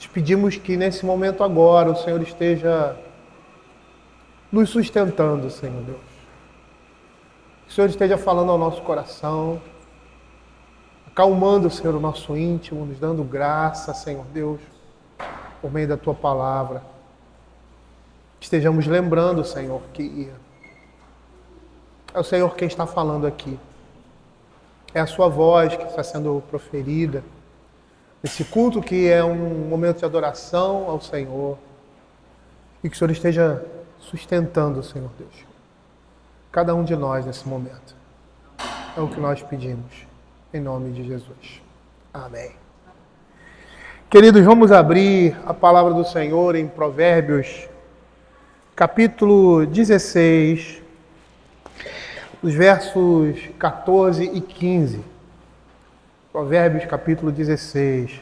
Te pedimos que nesse momento agora o Senhor esteja nos sustentando, Senhor Deus. Que o Senhor esteja falando ao nosso coração, acalmando, Senhor, o nosso íntimo, nos dando graça, Senhor Deus, por meio da Tua palavra. Que estejamos lembrando, Senhor, que é o Senhor quem está falando aqui. É a Sua voz que está sendo proferida. Esse culto que é um momento de adoração ao Senhor. E que o Senhor esteja sustentando, Senhor Deus, cada um de nós nesse momento. É o que nós pedimos, em nome de Jesus. Amém. Queridos, vamos abrir a palavra do Senhor em Provérbios, capítulo 16, os versos 14 e 15. Provérbios, capítulo 16,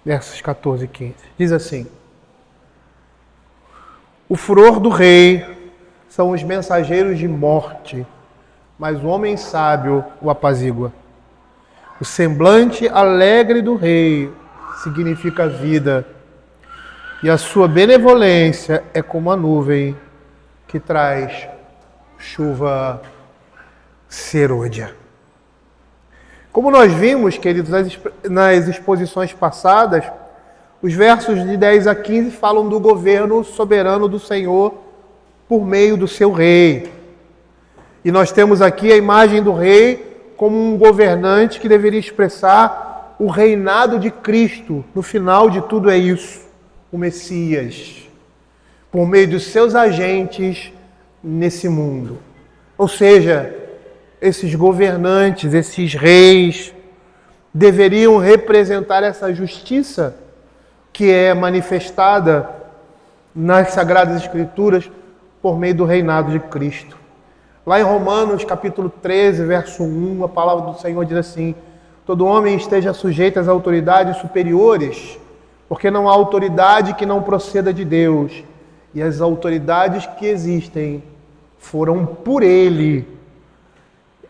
versos 14 e 15. Diz assim: o furor do rei são os mensageiros de morte, mas o homem sábio o apazigua. O semblante alegre do rei significa vida, e a sua benevolência é como a nuvem que traz chuva serôdia. Como nós vimos, queridos, nas exposições passadas, os versos de 10 a 15 falam do governo soberano do Senhor por meio do seu rei. E nós temos aqui a imagem do rei como um governante que deveria expressar o reinado de Cristo. No final de tudo é isso, o Messias, por meio dos seus agentes nesse mundo. Ou seja, esses governantes, esses reis, deveriam representar essa justiça que é manifestada nas Sagradas Escrituras por meio do reinado de Cristo. Lá em Romanos, capítulo 13, verso 1, a palavra do Senhor diz assim: todo homem esteja sujeito às autoridades superiores, porque não há autoridade que não proceda de Deus, e as autoridades que existem foram por Ele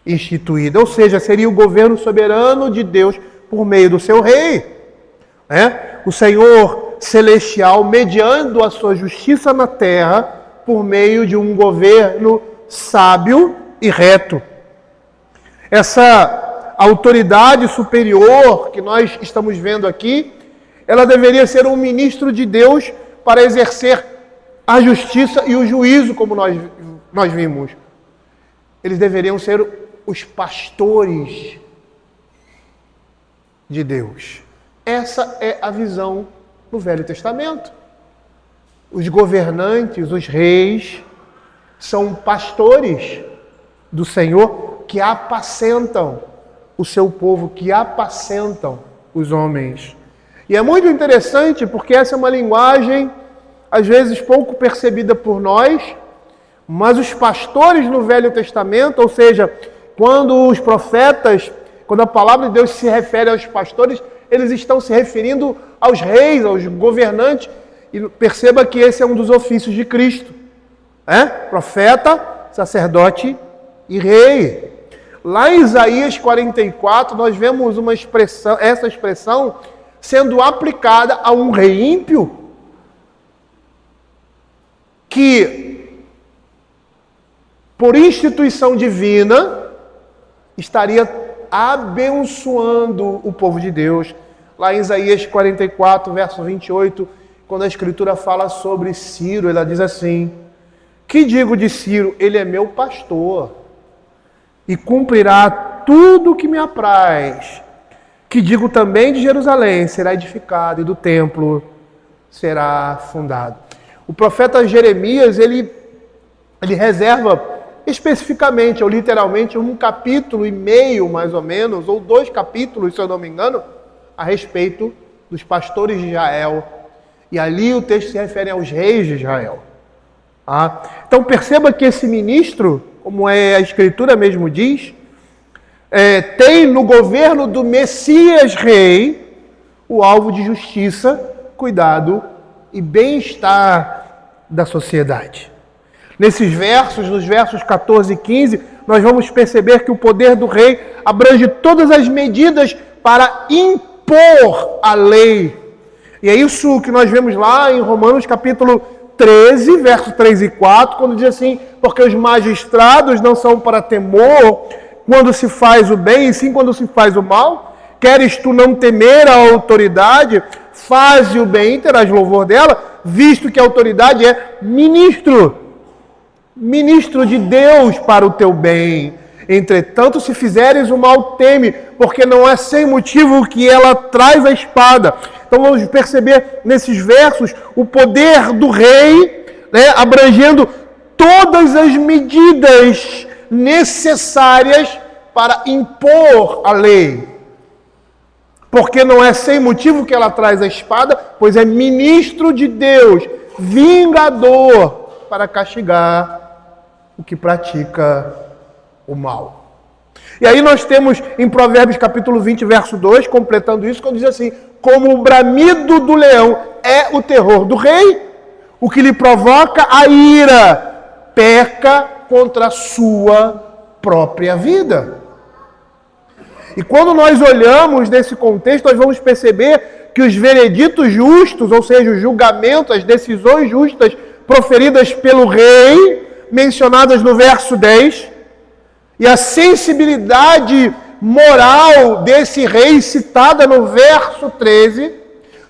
instituídas. Ou seja, seria o governo soberano de Deus por meio do seu rei. O Senhor celestial mediando a sua justiça na terra por meio de um governo sábio e reto. Essa autoridade superior que nós estamos vendo aqui, ela deveria ser um ministro de Deus para exercer a justiça e o juízo, como nós vimos. Eles deveriam ser os pastores de Deus. Essa é a visão no Velho Testamento. Os governantes, os reis, são pastores do Senhor que apacentam o seu povo, que apacentam os homens. E é muito interessante porque essa é uma linguagem, às vezes, pouco percebida por nós, mas os pastores no Velho Testamento, ou seja, quando os profetas, quando a palavra de Deus se refere aos pastores, eles estão se referindo aos reis, aos governantes. E perceba que esse é um dos ofícios de Cristo. Profeta, sacerdote e rei. Lá em Isaías 44, nós vemos essa expressão sendo aplicada a um rei ímpio que, por instituição divina, estaria abençoando o povo de Deus. Lá em Isaías 44, verso 28, quando a Escritura fala sobre Ciro, ela diz assim: que digo de Ciro? Ele é meu pastor e cumprirá tudo o que me apraz. Que digo também de Jerusalém? Será edificado e do templo será fundado. O profeta Jeremias, ele reserva especificamente, ou literalmente, um capítulo e meio, mais ou menos, ou 2 capítulos, se eu não me engano, a respeito dos pastores de Israel. E ali o texto se refere aos reis de Israel. Então perceba que esse ministro, como a Escritura mesmo diz, tem no governo do Messias Rei o alvo de justiça, cuidado e bem-estar da sociedade. Nesses versos, nos versos 14 e 15, nós vamos perceber que o poder do rei abrange todas as medidas para impor a lei E é isso que nós vemos lá em Romanos capítulo 13, versos 3 e 4, quando diz assim: porque os magistrados não são para temor quando se faz o bem, e sim quando se faz o mal. Queres tu não temer a autoridade, faze o bem, terás louvor dela, visto que a autoridade é ministro de Deus para o teu bem. Entretanto, se fizeres o mal, teme, porque não é sem motivo que ela traz a espada. Então vamos perceber nesses versos o poder do rei, né, abrangendo todas as medidas necessárias para impor a lei. Porque não é sem motivo que ela traz a espada, pois é ministro de Deus, vingador, para castigar o que pratica o mal. E aí nós temos em Provérbios capítulo 20, verso 2, completando isso, quando diz assim: como o bramido do leão é o terror do rei, o que lhe provoca a ira, peca contra a sua própria vida. E quando nós olhamos nesse contexto, nós vamos perceber que os vereditos justos, ou seja, os julgamentos, as decisões justas proferidas pelo rei, mencionadas no verso 10, e a sensibilidade moral desse rei, citada no verso 13,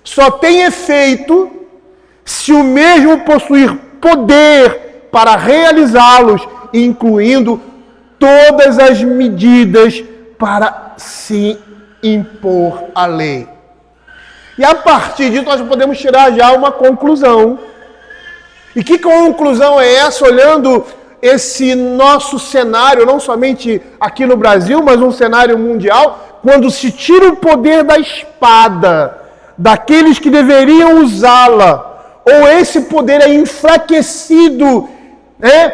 só tem efeito se o mesmo possuir poder para realizá-los, incluindo todas as medidas para se impor a lei. E a partir disso nós podemos tirar já uma conclusão. E que conclusão é essa, olhando esse nosso cenário, não somente aqui no Brasil, mas um cenário mundial, quando se tira o poder da espada daqueles que deveriam usá-la, ou esse poder é enfraquecido, né?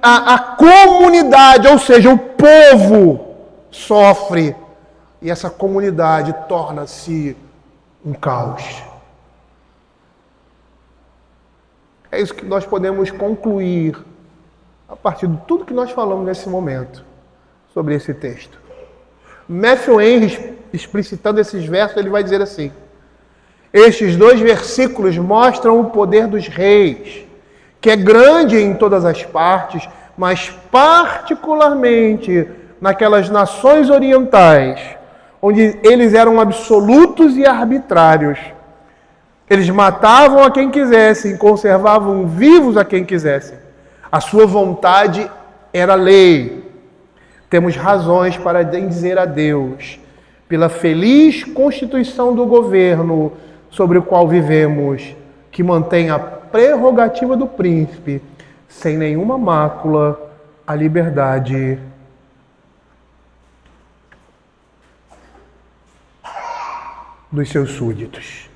A comunidade, ou seja, o povo sofre, e essa comunidade torna-se um caos. É isso que nós podemos concluir a partir de tudo que nós falamos nesse momento sobre esse texto. Matthew Henry, explicitando esses versos, ele vai dizer assim: estes 2 versículos mostram o poder dos reis, que é grande em todas as partes, mas particularmente naquelas nações orientais, onde eles eram absolutos e arbitrários. Eles matavam a quem quisessem, conservavam vivos a quem quisessem. A sua vontade era lei. Temos razões para dizer a Deus, pela feliz constituição do governo sobre o qual vivemos, que mantém a prerrogativa do príncipe, sem nenhuma mácula, a liberdade dos seus súditos.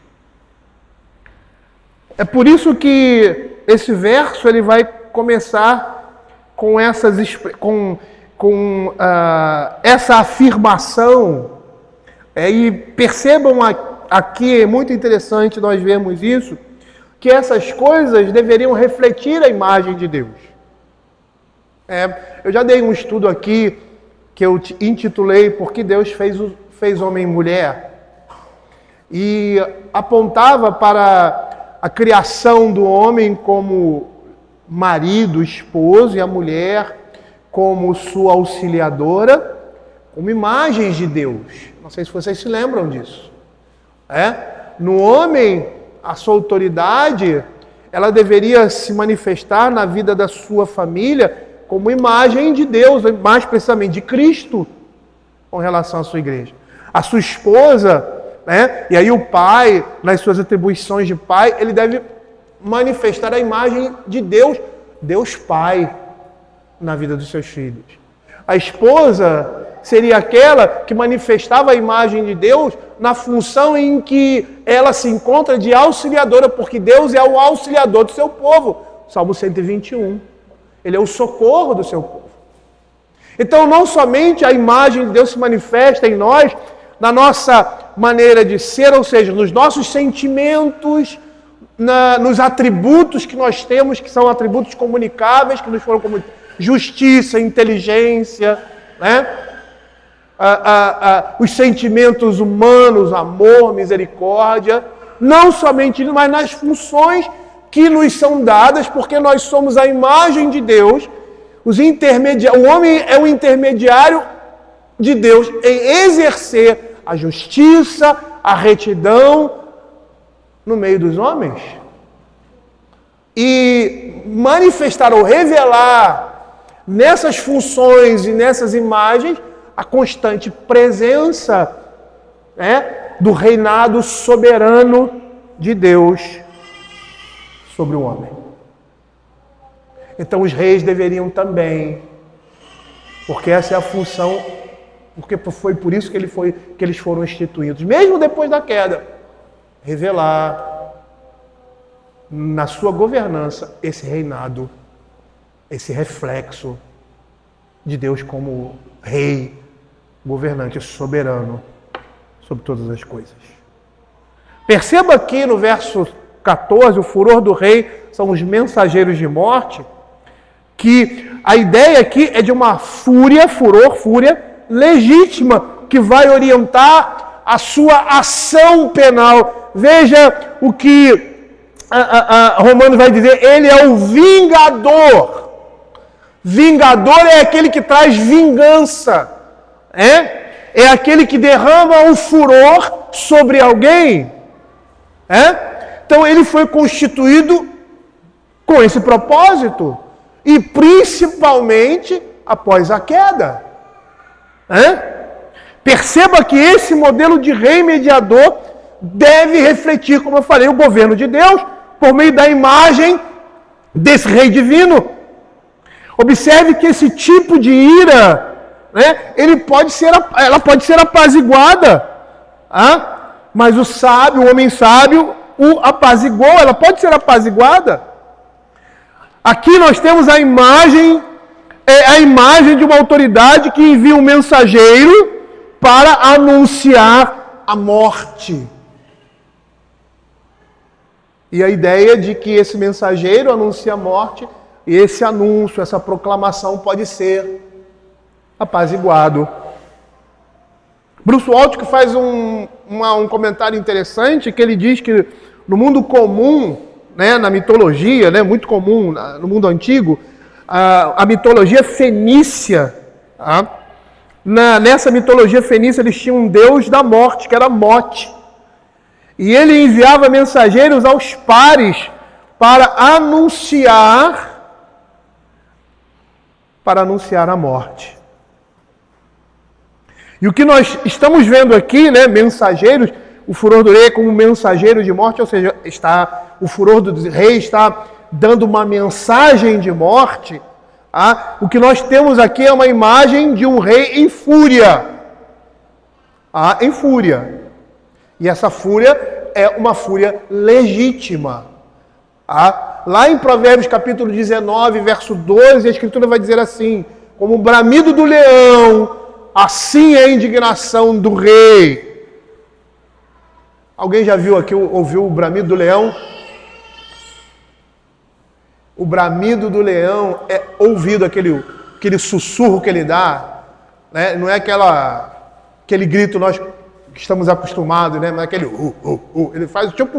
É por isso que esse verso ele vai começar com essa afirmação. E percebam aqui, é muito interessante nós vermos isso, que essas coisas deveriam refletir a imagem de Deus. Eu já dei um estudo aqui que eu intitulei Por que Deus fez homem e mulher, e apontava para a criação do homem como marido, esposo, e a mulher como sua auxiliadora, como imagens de Deus. Não sei se vocês se lembram disso. No homem, a sua autoridade, ela deveria se manifestar na vida da sua família como imagem de Deus, mais precisamente de Cristo, com relação à sua igreja. A sua esposa, e aí o pai, nas suas atribuições de pai, ele deve manifestar a imagem de Deus, Deus Pai, na vida dos seus filhos. A esposa seria aquela que manifestava a imagem de Deus na função em que ela se encontra de auxiliadora, porque Deus é o auxiliador do seu povo. Salmo 121. Ele é o socorro do seu povo. Então, não somente a imagem de Deus se manifesta em nós, na nossa maneira de ser, ou seja, nos nossos sentimentos, nos atributos que nós temos, que são atributos comunicáveis, que nos foram comunicados, justiça, inteligência, os sentimentos humanos, amor, misericórdia, não somente isso, mas nas funções que nos são dadas, porque nós somos a imagem de Deus. O homem é o intermediário de Deus em exercer a justiça, a retidão no meio dos homens. E manifestar ou revelar nessas funções e nessas imagens a constante presença do reinado soberano de Deus sobre o homem. Então os reis deveriam também, porque essa é a função, porque foi por isso que eles foram instituídos, mesmo depois da queda, revelar na sua governança esse reinado, esse reflexo de Deus como rei, governante, soberano sobre todas as coisas. Perceba aqui no verso 14, o furor do rei são os mensageiros de morte, que a ideia aqui é de uma fúria legítima, que vai orientar a sua ação penal. Veja o que Romanos vai dizer, ele é o vingador. Vingador é aquele que traz vingança. É aquele que derrama o furor sobre alguém. Então ele foi constituído com esse propósito. E principalmente após a queda. Perceba que esse modelo de rei mediador deve refletir, como eu falei, o governo de Deus, por meio da imagem desse rei divino. Observe que esse tipo de ira, ela pode ser apaziguada. Mas o homem sábio, o apaziguou, ela pode ser apaziguada. Aqui nós temos a imagem de uma autoridade que envia um mensageiro para anunciar a morte. E a ideia de que esse mensageiro anuncia a morte, e esse anúncio, essa proclamação pode ser apaziguado. Bruce Waltke faz um comentário interessante, que ele diz que no mundo comum, na mitologia, muito comum no mundo antigo, a mitologia fenícia, nessa mitologia fenícia eles tinham um deus da morte, que era Mote. E ele enviava mensageiros aos pares para anunciar a morte. E o que nós estamos vendo aqui, mensageiros, o furor do rei é como mensageiro de morte, ou seja, o furor do rei está dando uma mensagem de morte. O que nós temos aqui é uma imagem de um rei em fúria. Em fúria. E essa fúria é uma fúria legítima. Lá em Provérbios capítulo 19, verso 12, a Escritura vai dizer assim: como o bramido do leão, assim é a indignação do rei. Alguém já ouviu o bramido do leão? O bramido do leão é ouvido, aquele sussurro que ele dá, não é aquele grito nós que estamos acostumados, mas aquele ele faz tipo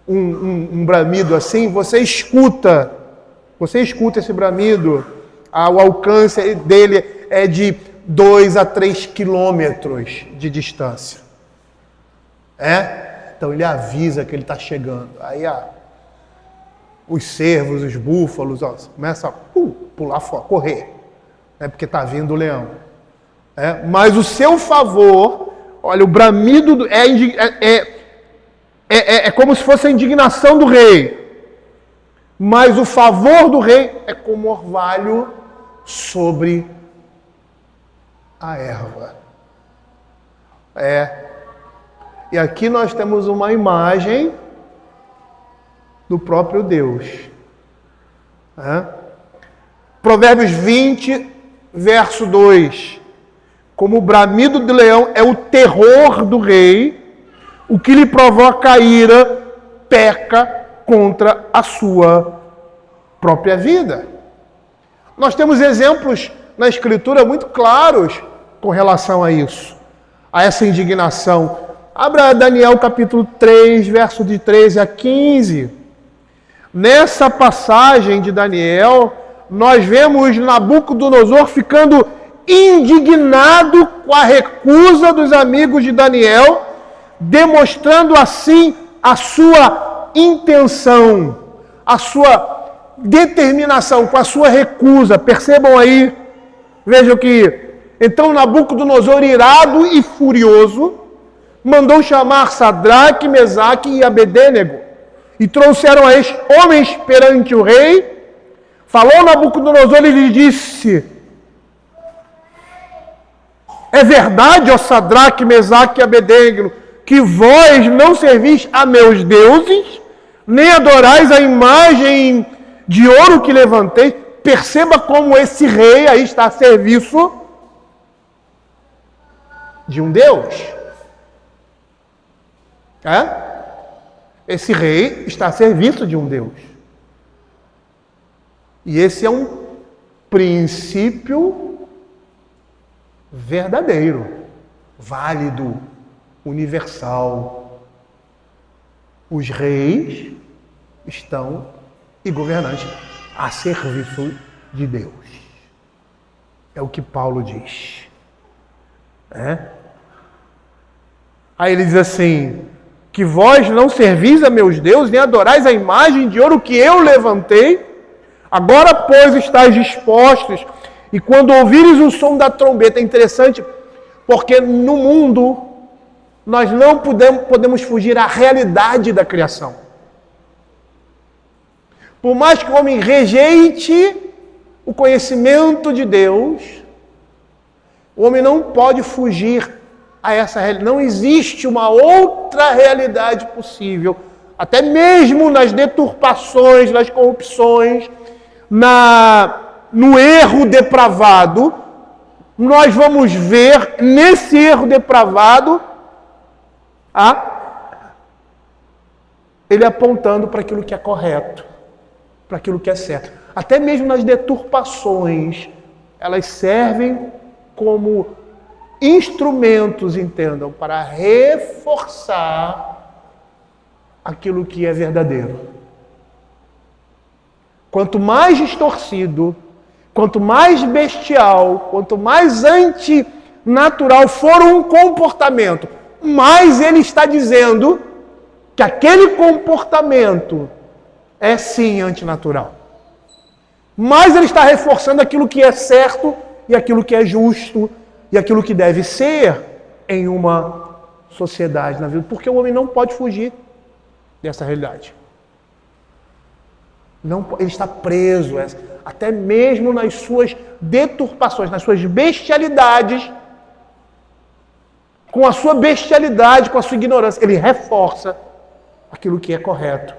um bramido assim, você escuta esse bramido, o alcance dele é de 2 a 3 quilômetros de distância. Então ele avisa que ele está chegando. Aí os cervos, os búfalos, começam a pular fora, correr, porque está vindo o leão. Mas o seu favor, olha, o bramido é como se fosse a indignação do rei. Mas o favor do rei é como orvalho sobre a erva. E aqui nós temos uma imagem do próprio Deus. Provérbios 20, verso 2. Como o bramido do leão é o terror do rei, o que lhe provoca a ira peca contra a sua própria vida. Nós temos exemplos na Escritura muito claros com relação a isso, a essa indignação. Abra Daniel capítulo 3, verso de 13 a 15. Nessa passagem de Daniel, nós vemos Nabucodonosor ficando indignado com a recusa dos amigos de Daniel, demonstrando assim a sua intenção, a sua determinação, com a sua recusa. Percebam aí, vejam que então Nabucodonosor, irado e furioso, mandou chamar Sadraque, Mesaque e Abedênego, e trouxeram a estes homens perante o rei. Falou Nabucodonosor e lhe disse: é verdade, ó Sadraque, Mesaque e Abedênego, que vós não servis a meus deuses, nem adorais a imagem de ouro que levantei. Perceba como esse rei aí está a serviço de um Deus. Esse rei está a serviço de um Deus. E esse é um princípio verdadeiro, válido, universal. Os reis estão, e governantes, a serviço de Deus. É o que Paulo diz. Aí ele diz assim: que vós não servis a meus deuses, nem adorais a imagem de ouro que eu levantei. Agora, pois, estáis dispostos, e quando ouvires o som da trombeta, é interessante, porque no mundo nós não podemos fugir à realidade da criação. Por mais que o homem rejeite o conhecimento de Deus, o homem não pode fugir a essa realidade. Não existe uma outra realidade possível. Até mesmo nas deturpações, nas corrupções, no erro depravado, nós vamos ver nesse erro depravado ele apontando para aquilo que é correto, para aquilo que é certo. Até mesmo nas deturpações, elas servem como instrumentos, entendam, para reforçar aquilo que é verdadeiro. Quanto mais distorcido, quanto mais bestial, quanto mais antinatural for um comportamento, mais ele está dizendo que aquele comportamento é sim antinatural. Mais ele está reforçando aquilo que é certo e aquilo que é justo e aquilo que deve ser em uma sociedade, na vida. Porque o homem não pode fugir dessa realidade. Não, ele está preso, até mesmo nas suas deturpações, nas suas bestialidades. Com a sua bestialidade, com a sua ignorância, ele reforça aquilo que é correto,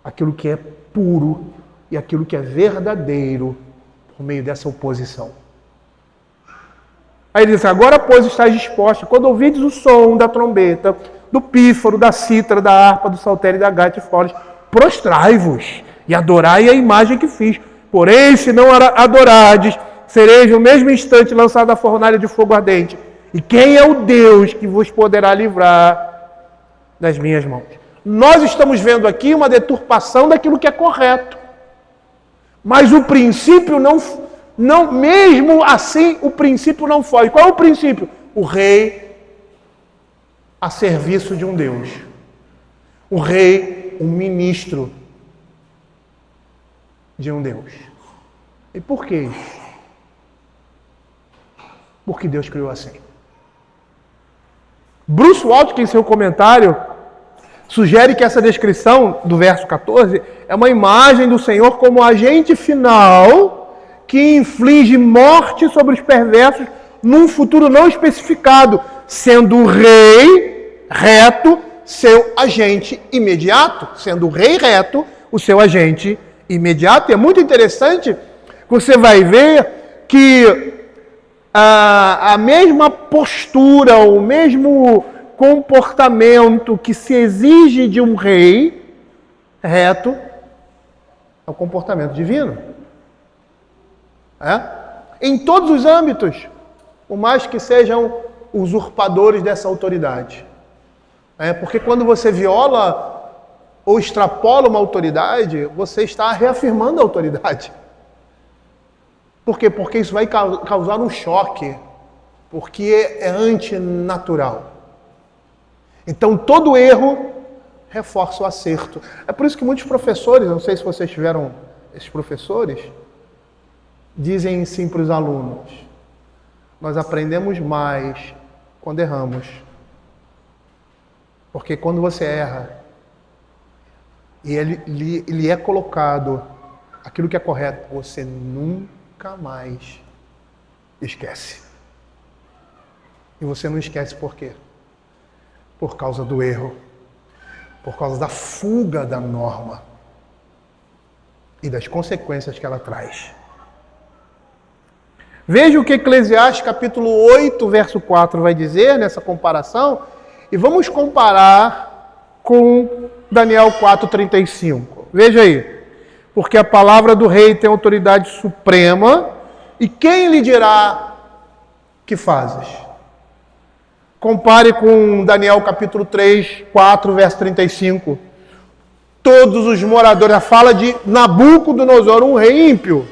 aquilo que é puro e aquilo que é verdadeiro por meio dessa oposição. Aí ele diz: agora, pois, estáis dispostos, quando ouvides o som da trombeta, do pífaro, da cítara, da harpa, do saltério e da gaita e foles, prostrai-vos e adorai a imagem que fiz. Porém, se não adorardes, sereis no mesmo instante lançado à fornalha de fogo ardente. E quem é o Deus que vos poderá livrar das minhas mãos? Nós estamos vendo aqui uma deturpação daquilo que é correto. Mas o princípio não, mesmo assim, o princípio não foge. Qual é o princípio? O rei a serviço de um Deus. O rei, um ministro de um Deus. E por que isso? Porque Deus criou assim. Bruce Waltke, em seu comentário, sugere que essa descrição do verso 14 é uma imagem do Senhor como agente final que inflige morte sobre os perversos num futuro não especificado, sendo o rei reto seu agente imediato, sendo o rei reto o seu agente imediato. E é muito interessante que você vai ver que a mesma postura, o mesmo comportamento que se exige de um rei reto é o comportamento divino. Em todos os âmbitos. por mais que sejam usurpadores dessa autoridade. Porque quando você viola ou extrapola uma autoridade, você está reafirmando a autoridade. Por quê? Porque isso vai causar um choque, porque é antinatural. Então todo erro reforça o acerto. É por isso que muitos professores, não sei se vocês tiveram esses professores, dizem sim para os alunos: nós aprendemos mais quando erramos. Porque quando você erra, e ele é colocado aquilo que é correto, você nunca mais esquece. E você não esquece por quê? Por causa do erro. Por causa da fuga da norma. E das consequências que ela traz. Veja o que Eclesiastes capítulo 8, verso 4 vai dizer nessa comparação. E vamos comparar com Daniel 4,35. Veja aí. Porque a palavra do rei tem autoridade suprema. E quem lhe dirá que fazes? Compare com Daniel capítulo 3, 4, verso 35. Todos os moradores, a fala de Nabucodonosor, um rei ímpio.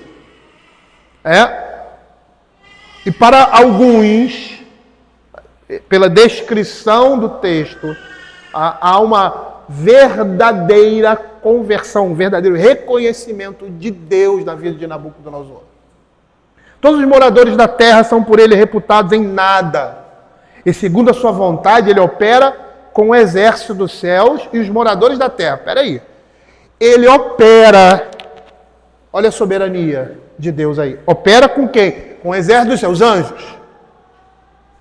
E para alguns, pela descrição do texto, há uma verdadeira conversão, um verdadeiro reconhecimento de Deus na vida de Nabucodonosor. Todos os moradores da terra são por ele reputados em nada. E segundo a sua vontade, ele opera com o exército dos céus e os moradores da terra. Espera aí. Ele opera, olha a soberania de Deus aí. Opera com quem? Com o exército dos céus, os anjos.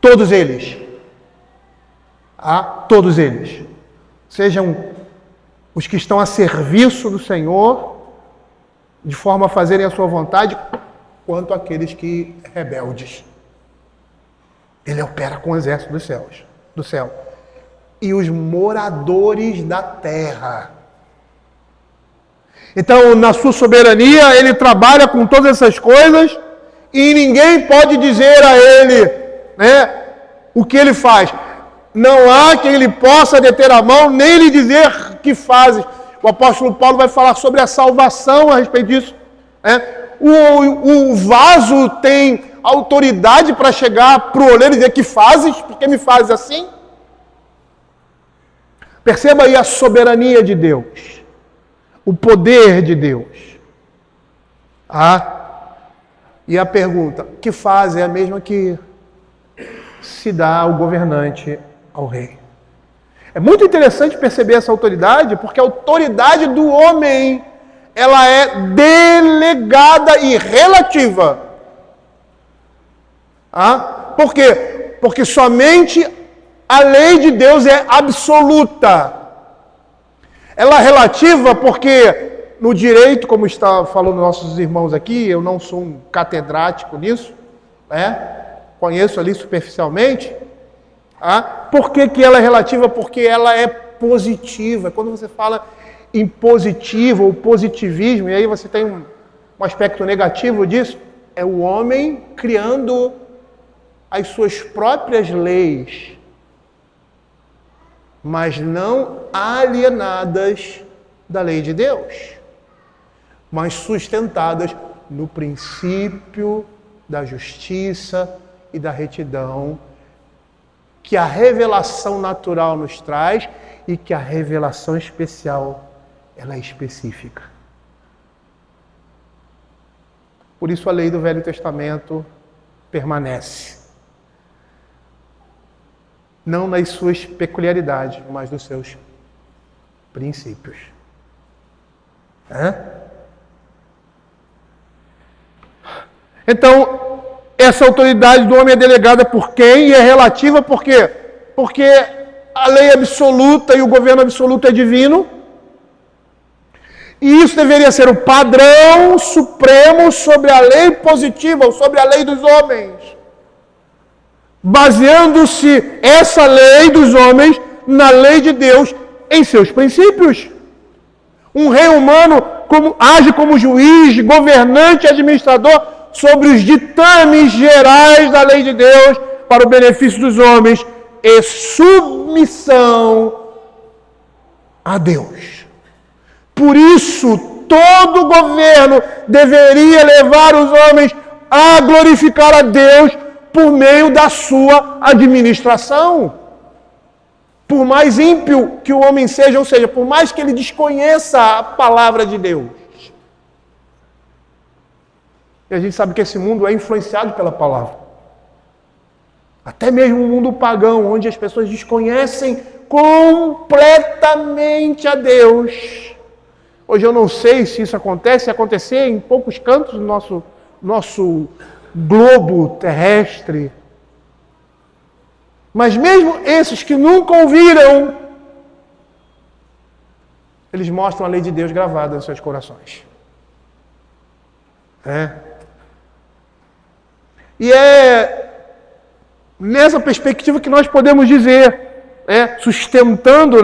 Todos eles. Todos eles. Sejam os que estão a serviço do Senhor, de forma a fazerem a sua vontade, quanto aqueles que rebeldes. Ele opera com o exército dos céus, do céu. E os moradores da terra. Então, na sua soberania, ele trabalha com todas essas coisas e ninguém pode dizer a ele, o que ele faz. Não há quem ele possa deter a mão, nem lhe dizer que fazes. O apóstolo Paulo vai falar sobre a salvação a respeito disso. O vaso tem autoridade para chegar para o oleiro e dizer: que fazes? Por que me fazes assim? Perceba aí a soberania de Deus, o poder de Deus. E a pergunta: que faz? É a mesma que se dá ao governante, ao rei. É muito interessante perceber essa autoridade, porque a autoridade do homem, ela é delegada e relativa. Por quê? Porque somente a lei de Deus é absoluta. Ela é relativa porque no direito, como está falando nossos irmãos aqui, eu não sou um catedrático nisso, conheço ali superficialmente. Por que ela é relativa? Porque ela é positiva. Quando você fala em positivo ou positivismo, e aí você tem um aspecto negativo disso, é o homem criando as suas próprias leis, mas não alienadas da lei de Deus, mas sustentadas no princípio da justiça e da retidão que a revelação natural nos traz e que a revelação especial, ela é específica. Por isso a lei do Velho Testamento permanece. Não nas suas peculiaridades, mas nos seus princípios. Então, essa autoridade do homem é delegada por quem? E é relativa por quê? Porque a lei é absoluta e o governo absoluto é divino. E isso deveria ser o padrão supremo sobre a lei positiva, ou sobre a lei dos homens. Baseando-se essa lei dos homens na lei de Deus em seus princípios. Um rei humano age como juiz, governante, administrador sobre os ditames gerais da lei de Deus para o benefício dos homens e submissão a Deus. Por isso, todo governo deveria levar os homens a glorificar a Deus por meio da sua administração. Por mais ímpio que o homem seja, ou seja, por mais que ele desconheça a palavra de Deus. E a gente sabe que esse mundo é influenciado pela palavra. Até mesmo o mundo pagão, onde as pessoas desconhecem completamente a Deus. Hoje eu não sei se isso acontece, se acontecer em poucos cantos do nosso globo terrestre. Mas mesmo esses que nunca ouviram, eles mostram a lei de Deus gravada em seus corações. E é nessa perspectiva que nós podemos dizer, sustentando,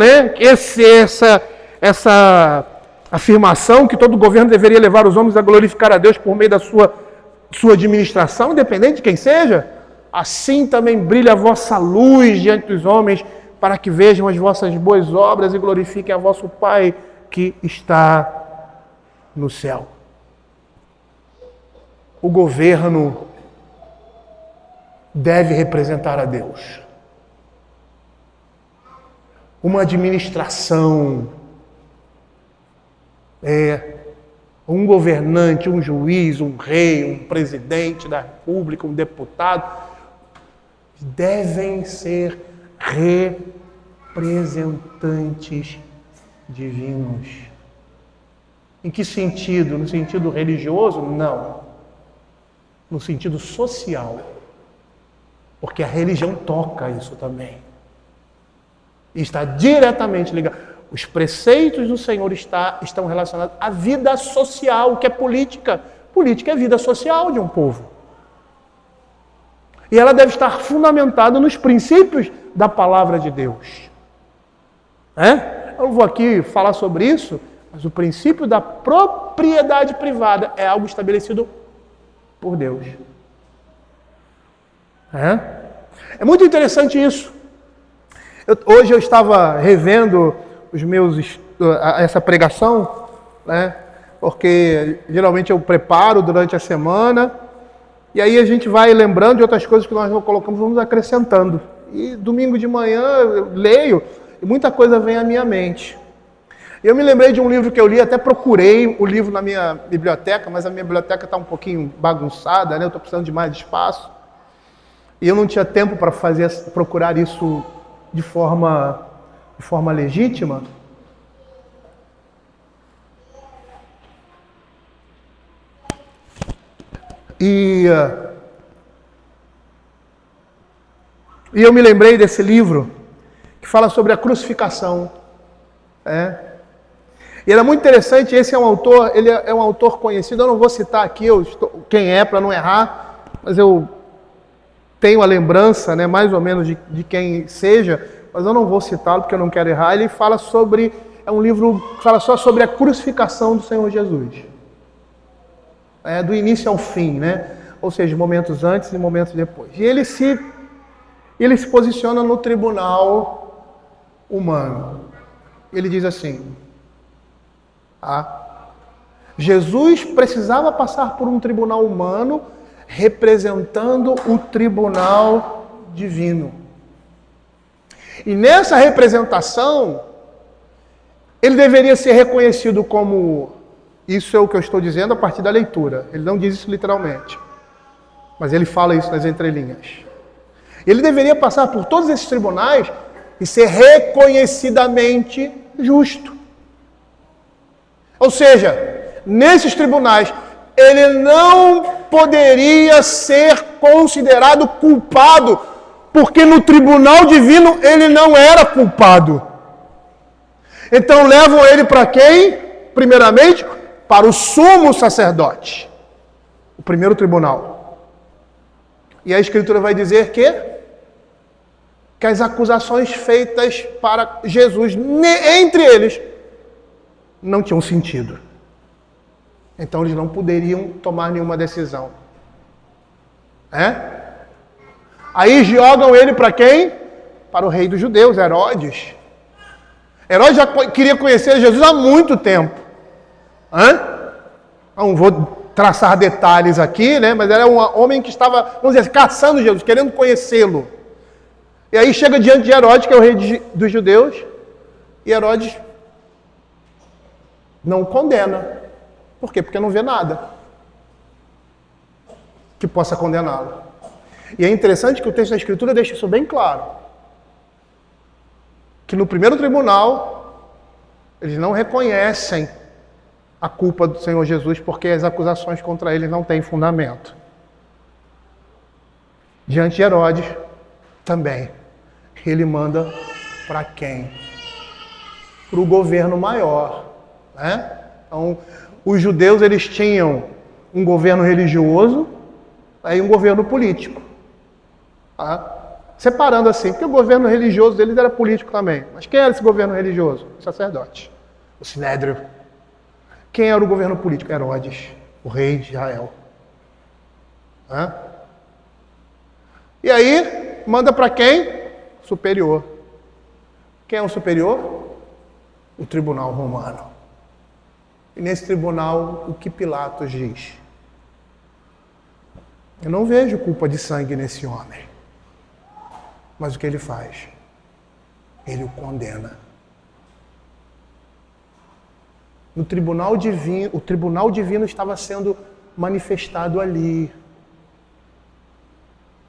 essa afirmação que todo governo deveria levar os homens a glorificar a Deus por meio da sua administração, independente de quem seja. Assim também brilha a vossa luz diante dos homens, para que vejam as vossas boas obras e glorifiquem a vosso Pai que está no céu. O governo deve representar a Deus. Uma administração, um governante, um juiz, um rei, um presidente da república, um deputado, devem ser representantes divinos. Em que sentido? No sentido religioso? Não. No sentido social. Porque a religião toca isso também. E está diretamente ligado. Os preceitos do Senhor estão relacionados à vida social, o que é política. Política é vida social de um povo. E ela deve estar fundamentada nos princípios da palavra de Deus. Eu não vou aqui falar sobre isso, mas o princípio da propriedade privada é algo estabelecido por Deus. É muito interessante isso. Hoje eu estava revendo essa pregação, porque geralmente eu preparo durante a semana, e aí a gente vai lembrando de outras coisas que nós não colocamos, vamos acrescentando. E domingo de manhã eu leio, e muita coisa vem à minha mente. Eu me lembrei de um livro que eu li, até procurei o livro na minha biblioteca, mas a minha biblioteca está um pouquinho bagunçada, eu estou precisando de mais espaço. E eu não tinha tempo para procurar isso de forma legítima. E eu me lembrei desse livro que fala sobre a crucificação. E era muito interessante, esse é um autor, ele é um autor conhecido, eu não vou citar aqui quem é para não errar, mas eu tenho a lembrança, mais ou menos de quem seja, mas eu não vou citá-lo porque eu não quero errar. Ele fala é um livro que fala só sobre a crucificação do Senhor Jesus. Do início ao fim, ou seja, momentos antes e momentos depois. E ele se posiciona no tribunal humano. Ele diz assim, Jesus precisava passar por um tribunal humano representando o tribunal divino. E nessa representação, ele deveria ser reconhecido como... Isso é o que eu estou dizendo a partir da leitura. Ele não diz isso literalmente. Mas ele fala isso nas entrelinhas. Ele deveria passar por todos esses tribunais e ser reconhecidamente justo. Ou seja, nesses tribunais, ele não poderia ser considerado culpado, porque no tribunal divino ele não era culpado. Então levam ele para quem? Primeiramente, para o sumo sacerdote, o primeiro tribunal. E a Escritura vai dizer que as acusações feitas para Jesus, entre eles, não tinham sentido. Então eles não poderiam tomar nenhuma decisão. Aí jogam ele para quem? Para o rei dos judeus, Herodes. Herodes já queria conhecer Jesus há muito tempo. Não vou traçar detalhes aqui, né? Mas era um homem que estava, vamos dizer, caçando Jesus, querendo conhecê-lo. E aí chega diante de Herodes, que é o rei dos judeus, e Herodes não o condena. Por quê? Porque não vê nada que possa condená-lo. E é interessante que o texto da Escritura deixa isso bem claro. Que no primeiro tribunal, eles não reconhecem a culpa do Senhor Jesus, porque as acusações contra ele não têm fundamento. Diante de Herodes, também. Ele manda para quem? Para o governo maior. Então, os judeus, eles tinham um governo religioso e um governo político. Separando assim, porque o governo religioso deles era político também. Mas quem era esse governo religioso? O sacerdote, o sinédrio. Quem era o governo político? Herodes, o rei de Israel. E aí, manda para quem? Superior. Quem é o superior? O tribunal romano. E nesse tribunal, o que Pilatos diz? Eu não vejo culpa de sangue nesse homem. Mas o que ele faz? Ele o condena. No tribunal divino, o tribunal divino estava sendo manifestado ali,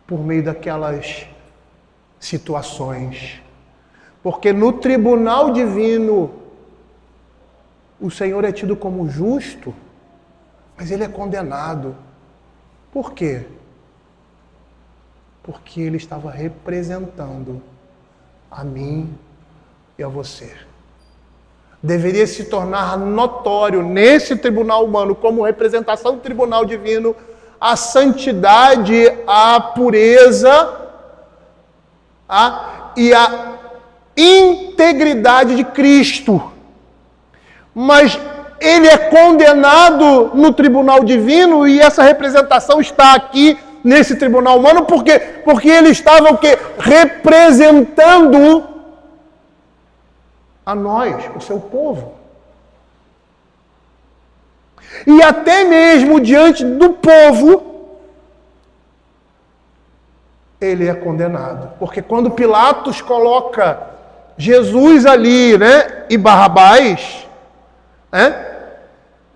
por meio daquelas situações. Porque no tribunal divino, o Senhor é tido como justo, mas ele é condenado. Por quê? Porque ele estava representando a mim e a você. Deveria se tornar notório nesse tribunal humano, como representação do tribunal divino, a santidade, a pureza e a integridade de Cristo. Mas ele é condenado no tribunal divino e essa representação está aqui nesse tribunal humano, porque ele estava o quê? Representando a nós, o seu povo. E até mesmo diante do povo, ele é condenado. Porque quando Pilatos coloca Jesus ali, né, e Barrabás,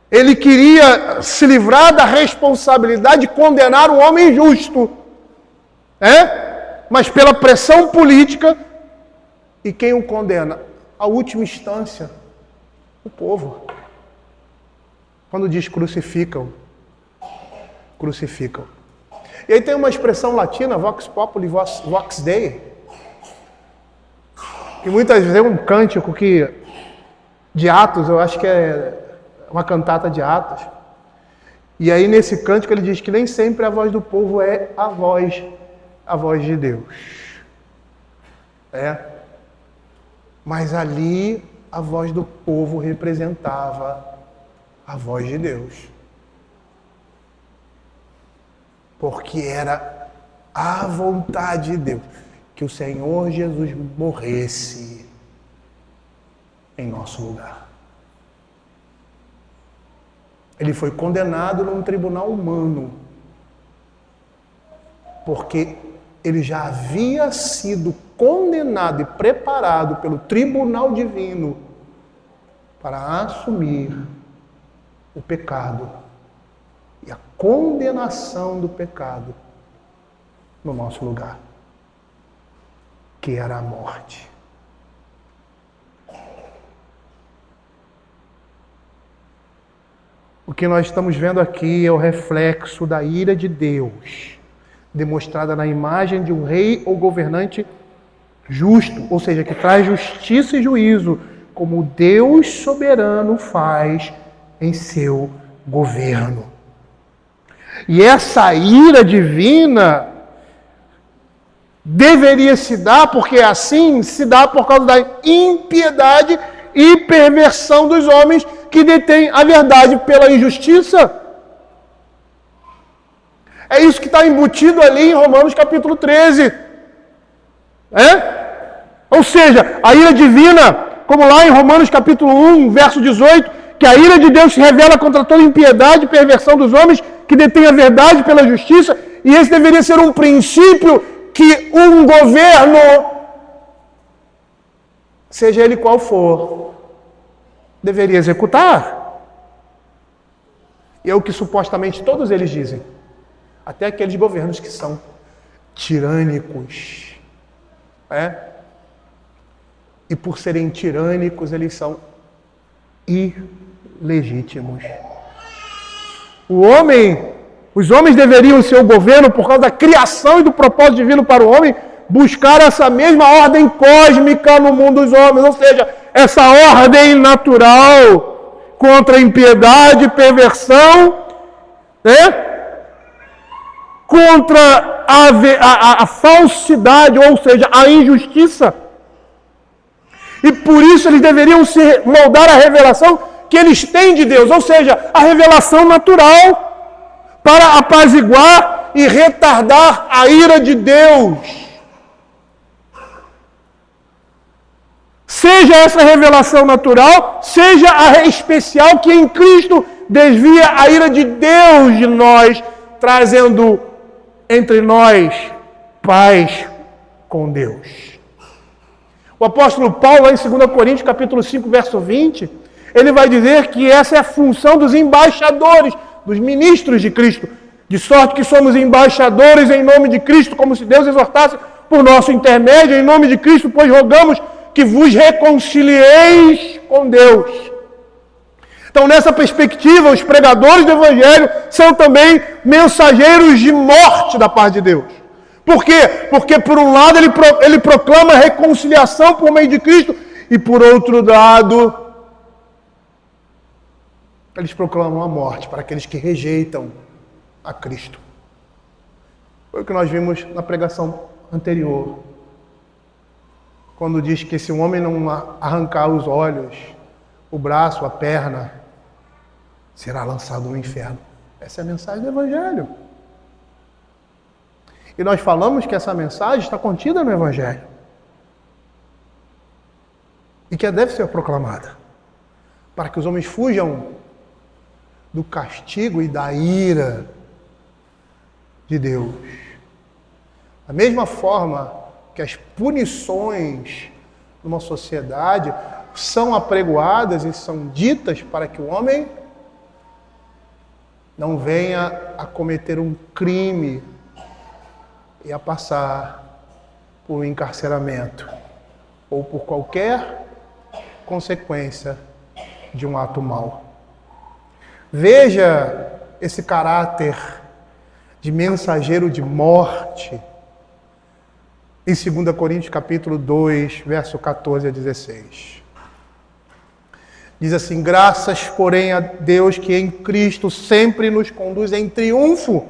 ele queria se livrar da responsabilidade de condenar um homem justo. Mas pela pressão política, e quem o condena? A última instância, o povo. Quando diz crucificam. E aí tem uma expressão latina, vox populi, vox dei, que muitas vezes é um cântico de Atos, eu acho que é uma cantata de Atos. E aí nesse cântico ele diz que nem sempre a voz do povo é a voz de Deus. Mas ali a voz do povo representava a voz de Deus. Porque era a vontade de Deus que o Senhor Jesus morresse em nosso lugar. Ele foi condenado num tribunal humano, porque ele já havia sido condenado e preparado pelo tribunal divino para assumir o pecado e a condenação do pecado no nosso lugar, que era a morte. O que nós estamos vendo aqui é o reflexo da ira de Deus, demonstrada na imagem de um rei ou governante justo, ou seja, que traz justiça e juízo, como Deus soberano faz em seu governo. E essa ira divina deveria se dar, porque assim se dá por causa da impiedade e perversão dos homens que detêm a verdade pela injustiça. É isso que está embutido ali em Romanos capítulo 13. Ou seja, a ira divina, como lá em Romanos capítulo 1, verso 18, que a ira de Deus se revela contra toda impiedade e perversão dos homens que detêm a verdade pela justiça, e esse deveria ser um princípio que um governo, seja ele qual for, deveria executar. E é o que supostamente todos eles dizem. Até aqueles governos que são tirânicos. E por serem tirânicos, eles são ilegítimos. Os homens deveriam ser o governo, por causa da criação e do propósito divino para o homem, buscar essa mesma ordem cósmica no mundo dos homens, ou seja, essa ordem natural contra a impiedade, perversão, contra a falsidade, ou seja, a injustiça. E por isso eles deveriam moldar a revelação que eles têm de Deus, ou seja, a revelação natural, para apaziguar e retardar a ira de Deus. Seja essa revelação natural, seja a especial que em Cristo desvia a ira de Deus de nós, trazendo entre nós paz com Deus. O apóstolo Paulo, lá em 2 Coríntios, capítulo 5, verso 20, ele vai dizer que essa é a função dos embaixadores, dos ministros de Cristo, de sorte que somos embaixadores em nome de Cristo, como se Deus exortasse por nosso intermédio, em nome de Cristo, pois rogamos que vos reconcilieis com Deus. Então, nessa perspectiva, os pregadores do Evangelho são também mensageiros de morte da parte de Deus. Por quê? Porque, por um lado, ele proclama a reconciliação por meio de Cristo, e, por outro lado, eles proclamam a morte para aqueles que rejeitam a Cristo. Foi o que nós vimos na pregação anterior, quando diz que se um homem não arrancar os olhos, o braço, a perna, será lançado no inferno. Essa é a mensagem do Evangelho. E nós falamos que essa mensagem está contida no Evangelho. E que deve ser proclamada. Para que os homens fujam do castigo e da ira de Deus. Da mesma forma que as punições numa sociedade são apregoadas e são ditas para que o homem não venha a cometer um crime e a passar por um encarceramento ou por qualquer consequência de um ato mau. Veja esse caráter de mensageiro de morte em 2 Coríntios capítulo 2, verso 14 a 16. Diz assim: graças, porém, a Deus que em Cristo sempre nos conduz em triunfo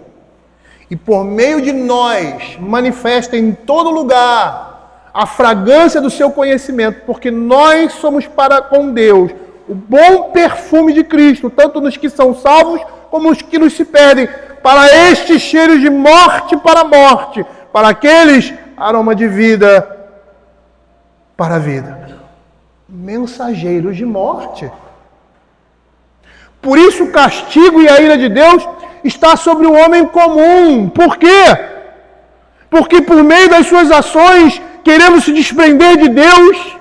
e por meio de nós manifesta em todo lugar a fragrância do seu conhecimento, porque nós somos para com Deus o bom perfume de Cristo, tanto nos que são salvos como os que nos se perdem. Para estes cheiros de morte para a morte, para aqueles aroma de vida para a vida. Mensageiros de morte. Por isso o castigo e a ira de Deus está sobre o homem comum. Por quê? Porque por meio das suas ações, querendo se desprender de Deus,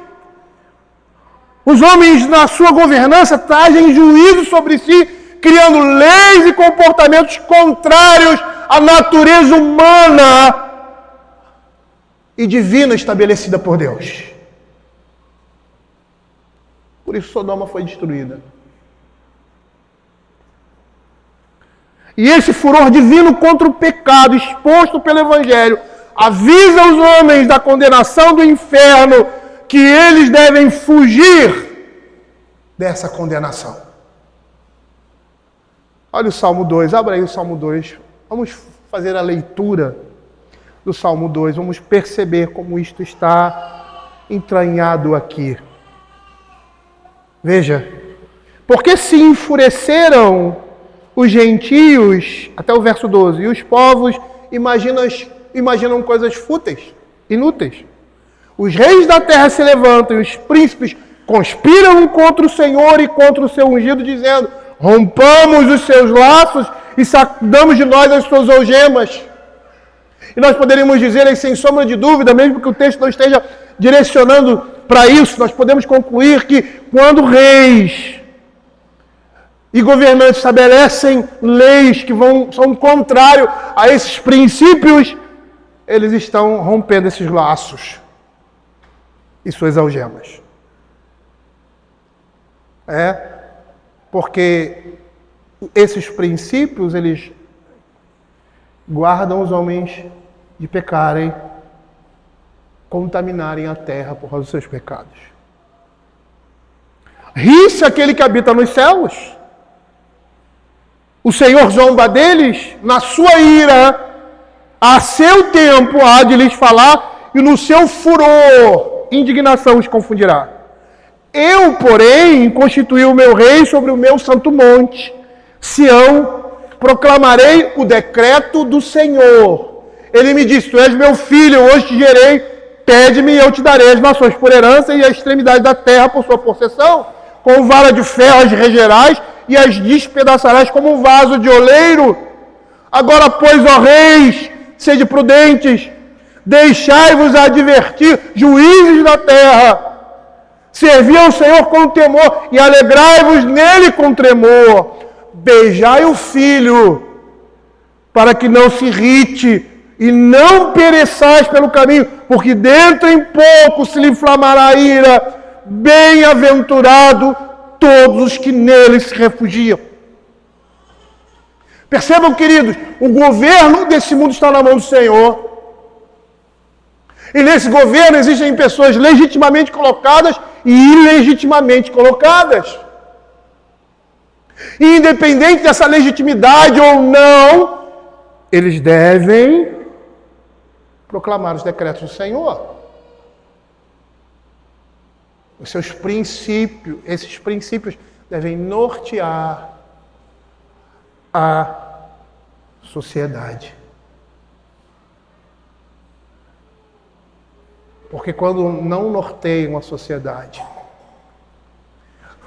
os homens na sua governança trazem juízo sobre si, criando leis e comportamentos contrários à natureza humana e divina estabelecida por Deus. Por isso Sodoma foi destruída. E esse furor divino contra o pecado exposto pelo Evangelho avisa os homens da condenação do inferno, que eles devem fugir dessa condenação. Olha o Salmo 2, abra aí o Salmo 2. Vamos fazer a leitura do Salmo 2, vamos perceber como isto está entranhado aqui. Veja: porque se enfureceram os gentios, até o verso 12, e os povos imaginam coisas fúteis, inúteis. Os reis da terra se levantam e os príncipes conspiram contra o Senhor e contra o seu ungido, dizendo: rompamos os seus laços e sacudamos de nós as suas algemas. E nós poderíamos dizer, sem sombra de dúvida, mesmo que o texto não esteja direcionando para isso, nós podemos concluir que quando reis e governantes estabelecem leis que são contrários a esses princípios, eles estão rompendo esses laços e suas algemas. Porque esses princípios, eles guardam os homens de pecarem, contaminarem a terra por causa dos seus pecados. Ri-se aquele que habita nos céus. O Senhor zomba deles, na sua ira, a seu tempo há de lhes falar, e no seu furor, indignação os confundirá. Eu, porém, constituí o meu rei sobre o meu santo monte, Sião, proclamarei o decreto do Senhor. Ele me disse: tu és meu filho, hoje te gerei, pede-me e eu te darei as nações por herança e a extremidade da terra por sua possessão. Com vara de ferro as regerás e as despedaçarás como um vaso de oleiro. Agora, pois, ó reis, sede prudentes, deixai-vos advertir, juízes da terra. Servi ao Senhor com temor e alegrai-vos nele com tremor. Beijai o filho, para que não se irrite e não pereçais pelo caminho, porque dentro em pouco se lhe inflamará a ira. Bem-aventurado todos os que nele se refugiam. Percebam, queridos, o governo desse mundo está na mão do Senhor. E nesse governo existem pessoas legitimamente colocadas e ilegitimamente colocadas. E independente dessa legitimidade ou não, eles devem proclamar os decretos do Senhor. Os seus princípios, esses princípios devem nortear a sociedade. Porque quando não norteiam a sociedade,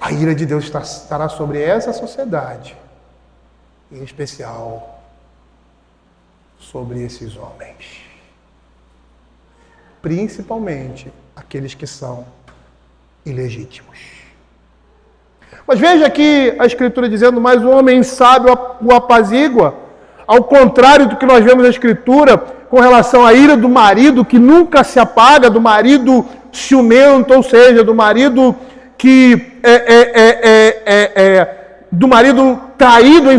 a ira de Deus estará sobre essa sociedade, em especial sobre esses homens. Principalmente aqueles que são ilegítimos. Mas veja aqui a Escritura dizendo: mas o homem sábio o apazigua, ao contrário do que nós vemos na Escritura com relação à ira do marido que nunca se apaga, do marido ciumento, ou seja, do marido que do marido traído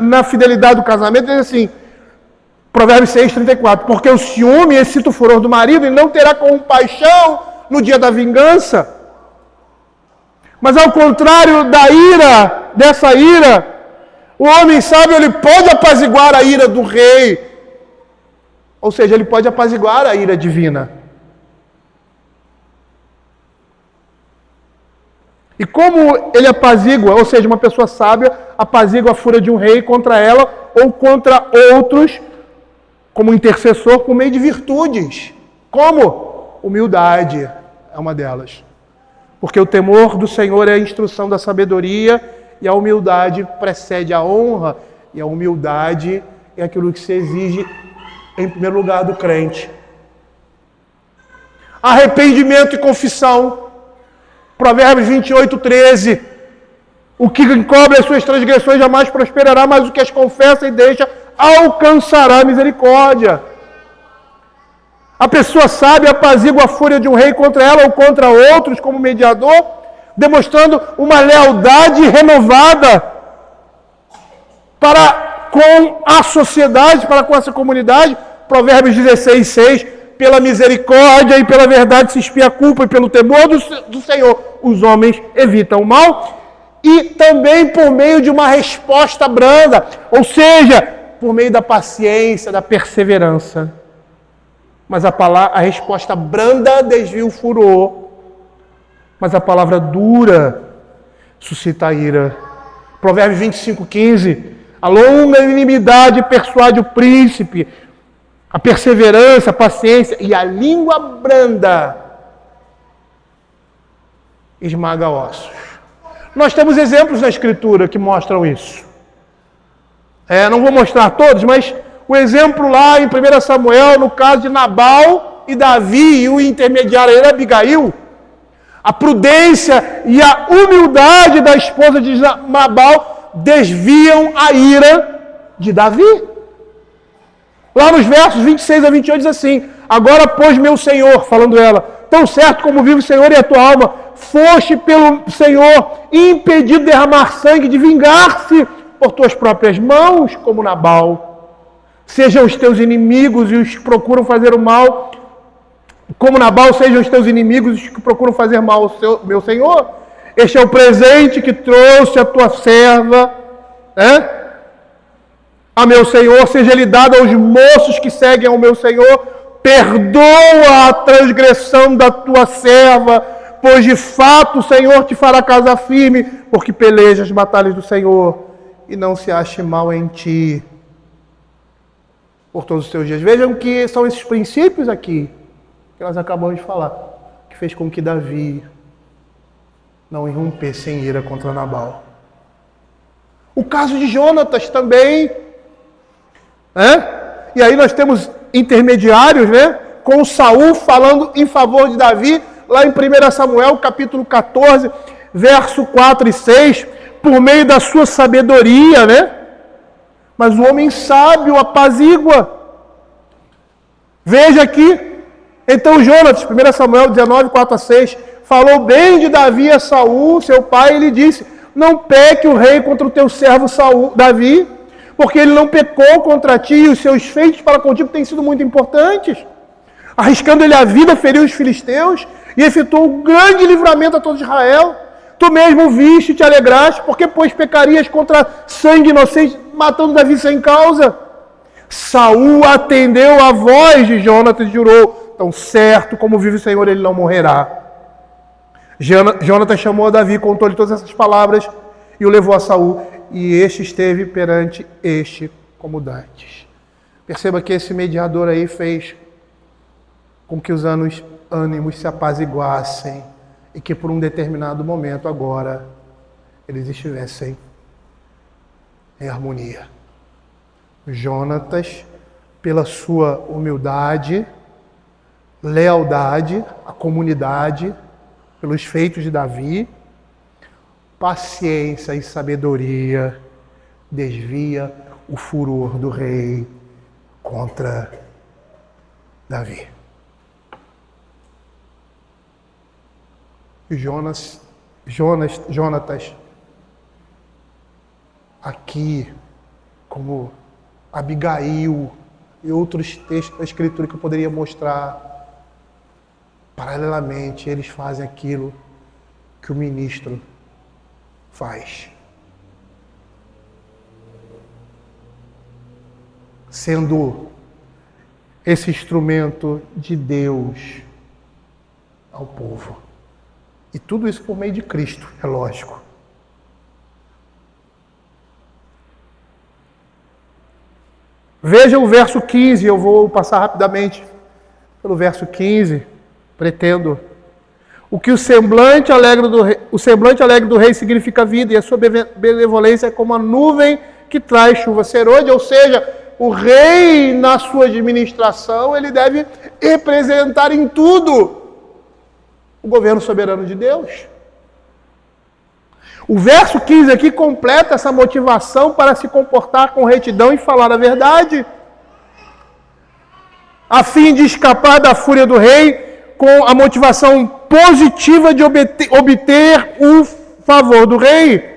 na fidelidade do casamento. Diz assim, Provérbios 6:34, porque o ciúme excita o furor do marido e não terá compaixão no dia da vingança. Mas ao contrário da ira, dessa ira, o homem sábio, ele pode apaziguar a ira do rei. Ou seja, ele pode apaziguar a ira divina. E como ele apazigua, ou seja, uma pessoa sábia apazigua a fúria de um rei contra ela ou contra outros, como intercessor, por meio de virtudes. Como? Humildade é uma delas. Porque o temor do Senhor é a instrução da sabedoria e a humildade precede a honra. E a humildade é aquilo que se exige em primeiro lugar do crente. Arrependimento e confissão. Provérbios 28:13. O que encobre as suas transgressões jamais prosperará, mas o que as confessa e deixa alcançará misericórdia. A pessoa sábia apazigua a fúria de um rei contra ela ou contra outros como mediador, demonstrando uma lealdade renovada para com a sociedade, para com essa comunidade. Provérbios 16:6, pela misericórdia e pela verdade se expia a culpa, e pelo temor do Senhor os homens evitam o mal. E também por meio de uma resposta branda, ou seja, por meio da paciência, da perseverança. Mas a resposta branda desvia o furor, mas a palavra dura suscita a ira Provérbios 25:15. A longanimidade persuade o príncipe, a perseverança, a paciência, e a língua branda esmaga ossos. Nós temos exemplos na Escritura que mostram isso. Não vou mostrar todos, mas o exemplo lá em 1 Samuel, no caso de Nabal e Davi, e o intermediário era Abigail, a prudência e a humildade da esposa de Nabal desviam a ira de Davi. Lá nos versos 26 a 28 diz assim: agora, pois, meu Senhor, falando ela, tão certo como vive o Senhor e a tua alma, foste pelo Senhor impedido de derramar sangue, de vingar-se por tuas próprias mãos, como Nabal. Sejam os teus inimigos e os que procuram fazer o mal, como Nabal, sejam os teus inimigos e os que procuram fazer mal ao meu Senhor. Este é o presente que trouxe a tua serva, a meu Senhor, seja ele dado aos moços que seguem ao meu Senhor. Perdoa a transgressão da tua serva, pois de fato o Senhor te fará casa firme, porque peleja as batalhas do Senhor e não se ache mal em ti por todos os teus dias. Vejam que são esses princípios aqui que nós acabamos de falar, que fez com que Davi não irrompesse em ira contra Nabal. O caso de Jonatas também, E aí nós temos intermediários, com Saul falando em favor de Davi, lá em 1 Samuel, capítulo 14, verso 4 e 6, por meio da sua sabedoria, Mas o homem sábio apazigua. Veja aqui, então Jonatas, 1 Samuel 19, 4 a 6, falou bem de Davi a Saul, seu pai, e lhe disse: não peque o rei contra o teu servo Saul, Davi, porque ele não pecou contra ti, e os seus feitos para contigo têm sido muito importantes. Arriscando ele a vida, feriu os filisteus e efetuou um grande livramento a todo Israel. Tu mesmo viste e te alegraste, porque pois pecarias contra sangue inocente, matando Davi sem causa? Saul atendeu a voz de Jonatas e jurou: tão certo como vive o Senhor, ele não morrerá. Jonatas chamou a Davi, contou-lhe todas essas palavras e o levou a Saul, e este esteve perante este como dantes. Perceba que esse mediador aí fez com que os ânimos se apaziguassem e que por um determinado momento agora eles estivessem em harmonia. Jonatas, pela sua humildade, lealdade à comunidade, pelos feitos de Davi, paciência e sabedoria, desvia o furor do rei contra Davi. Jonatas, aqui, como Abigail e outros textos da Escritura que eu poderia mostrar, paralelamente, eles fazem aquilo que o ministro faz. Sendo esse instrumento de Deus ao povo. E tudo isso por meio de Cristo, é lógico. Veja o verso 15, eu vou passar rapidamente pelo verso 15, pretendo. O que o semblante alegre do rei significa vida, e a sua benevolência é como a nuvem que traz chuva serôdia, ou seja, o rei na sua administração, ele deve representar em tudo o governo soberano de Deus. O verso 15 aqui completa essa motivação para se comportar com retidão e falar a verdade, a fim de escapar da fúria do rei, com a motivação positiva de obter o favor do rei.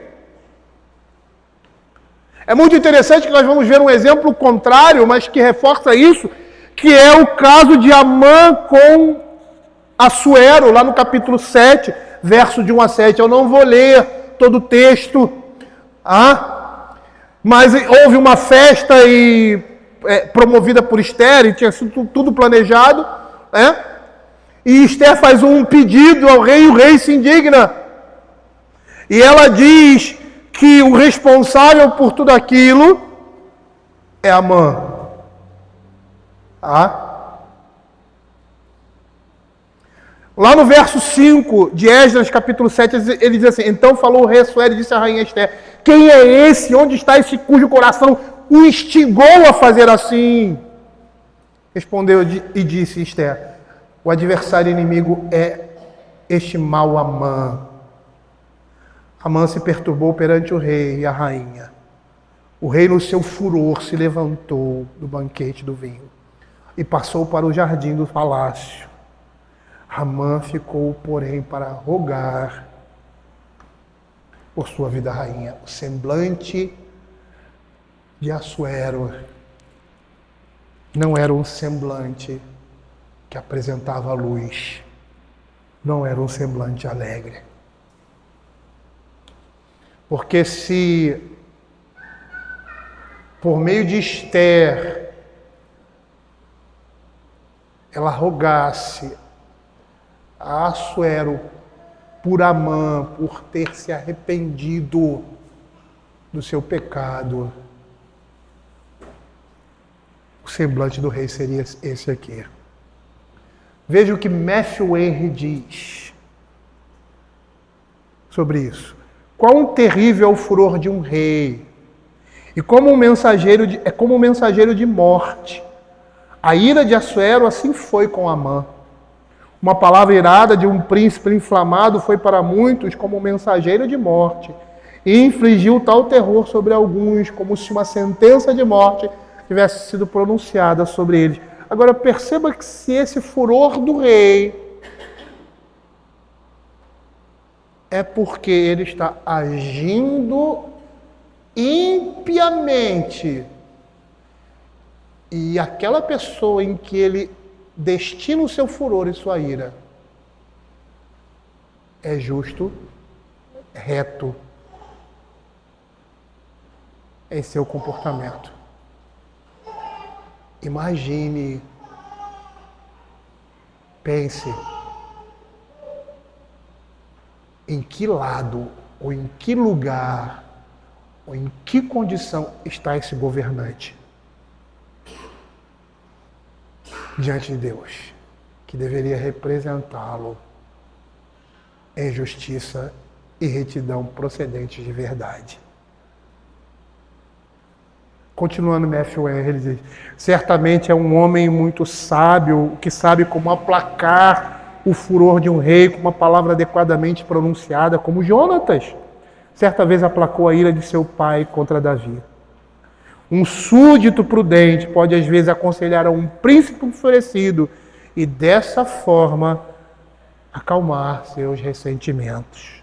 É muito interessante que nós vamos ver um exemplo contrário, mas que reforça isso, que é o caso de Amã com Assuero, lá no capítulo 7, verso de 1 a 7. Eu não vou ler todo o texto, mas houve uma festa promovida por Esther, e tinha sido tudo planejado, e Esther faz um pedido ao rei, e o rei se indigna. E ela diz que o responsável por tudo aquilo é Amã. Lá no verso 5 de Esdras, capítulo 7, ele diz assim: então falou o rei Assuero e disse à rainha Ester: quem é esse? Onde está esse cujo coração o instigou a fazer assim? Respondeu e disse Ester: o adversário inimigo é este mau Amã. Amã se perturbou perante o rei e a rainha. O rei, no seu furor, se levantou do banquete do vinho e passou para o jardim do palácio. Amã ficou, porém, para rogar por sua vida, rainha. O semblante de Assuero não era um semblante que apresentava luz, não era um semblante alegre. Porque se, por meio de Ester, ela rogasse a Assuero por Amã, por ter se arrependido do seu pecado, o semblante do rei seria esse aqui. Veja o que Matthew Henry diz sobre isso. Quão terrível é o furor de um rei, e como um mensageiro é como um mensageiro de morte. A ira de Assuero assim foi com Amã. Uma palavra irada de um príncipe inflamado foi para muitos como um mensageiro de morte, e infligiu tal terror sobre alguns, como se uma sentença de morte tivesse sido pronunciada sobre eles. Agora perceba que se esse furor do rei é porque ele está agindo impiamente, e aquela pessoa em que ele destina o seu furor e sua ira é justo, reto em seu comportamento. Imagine, pense em que lado, ou em que lugar, ou em que condição está esse governante diante de Deus, que deveria representá-lo em justiça e retidão procedentes de verdade. Continuando, Matthew Henry, ele diz: certamente é um homem muito sábio, que sabe como aplacar o furor de um rei com uma palavra adequadamente pronunciada, como Jonatas certa vez aplacou a ira de seu pai contra Davi. Um súdito prudente pode às vezes aconselhar a um príncipe enfurecido e dessa forma acalmar seus ressentimentos.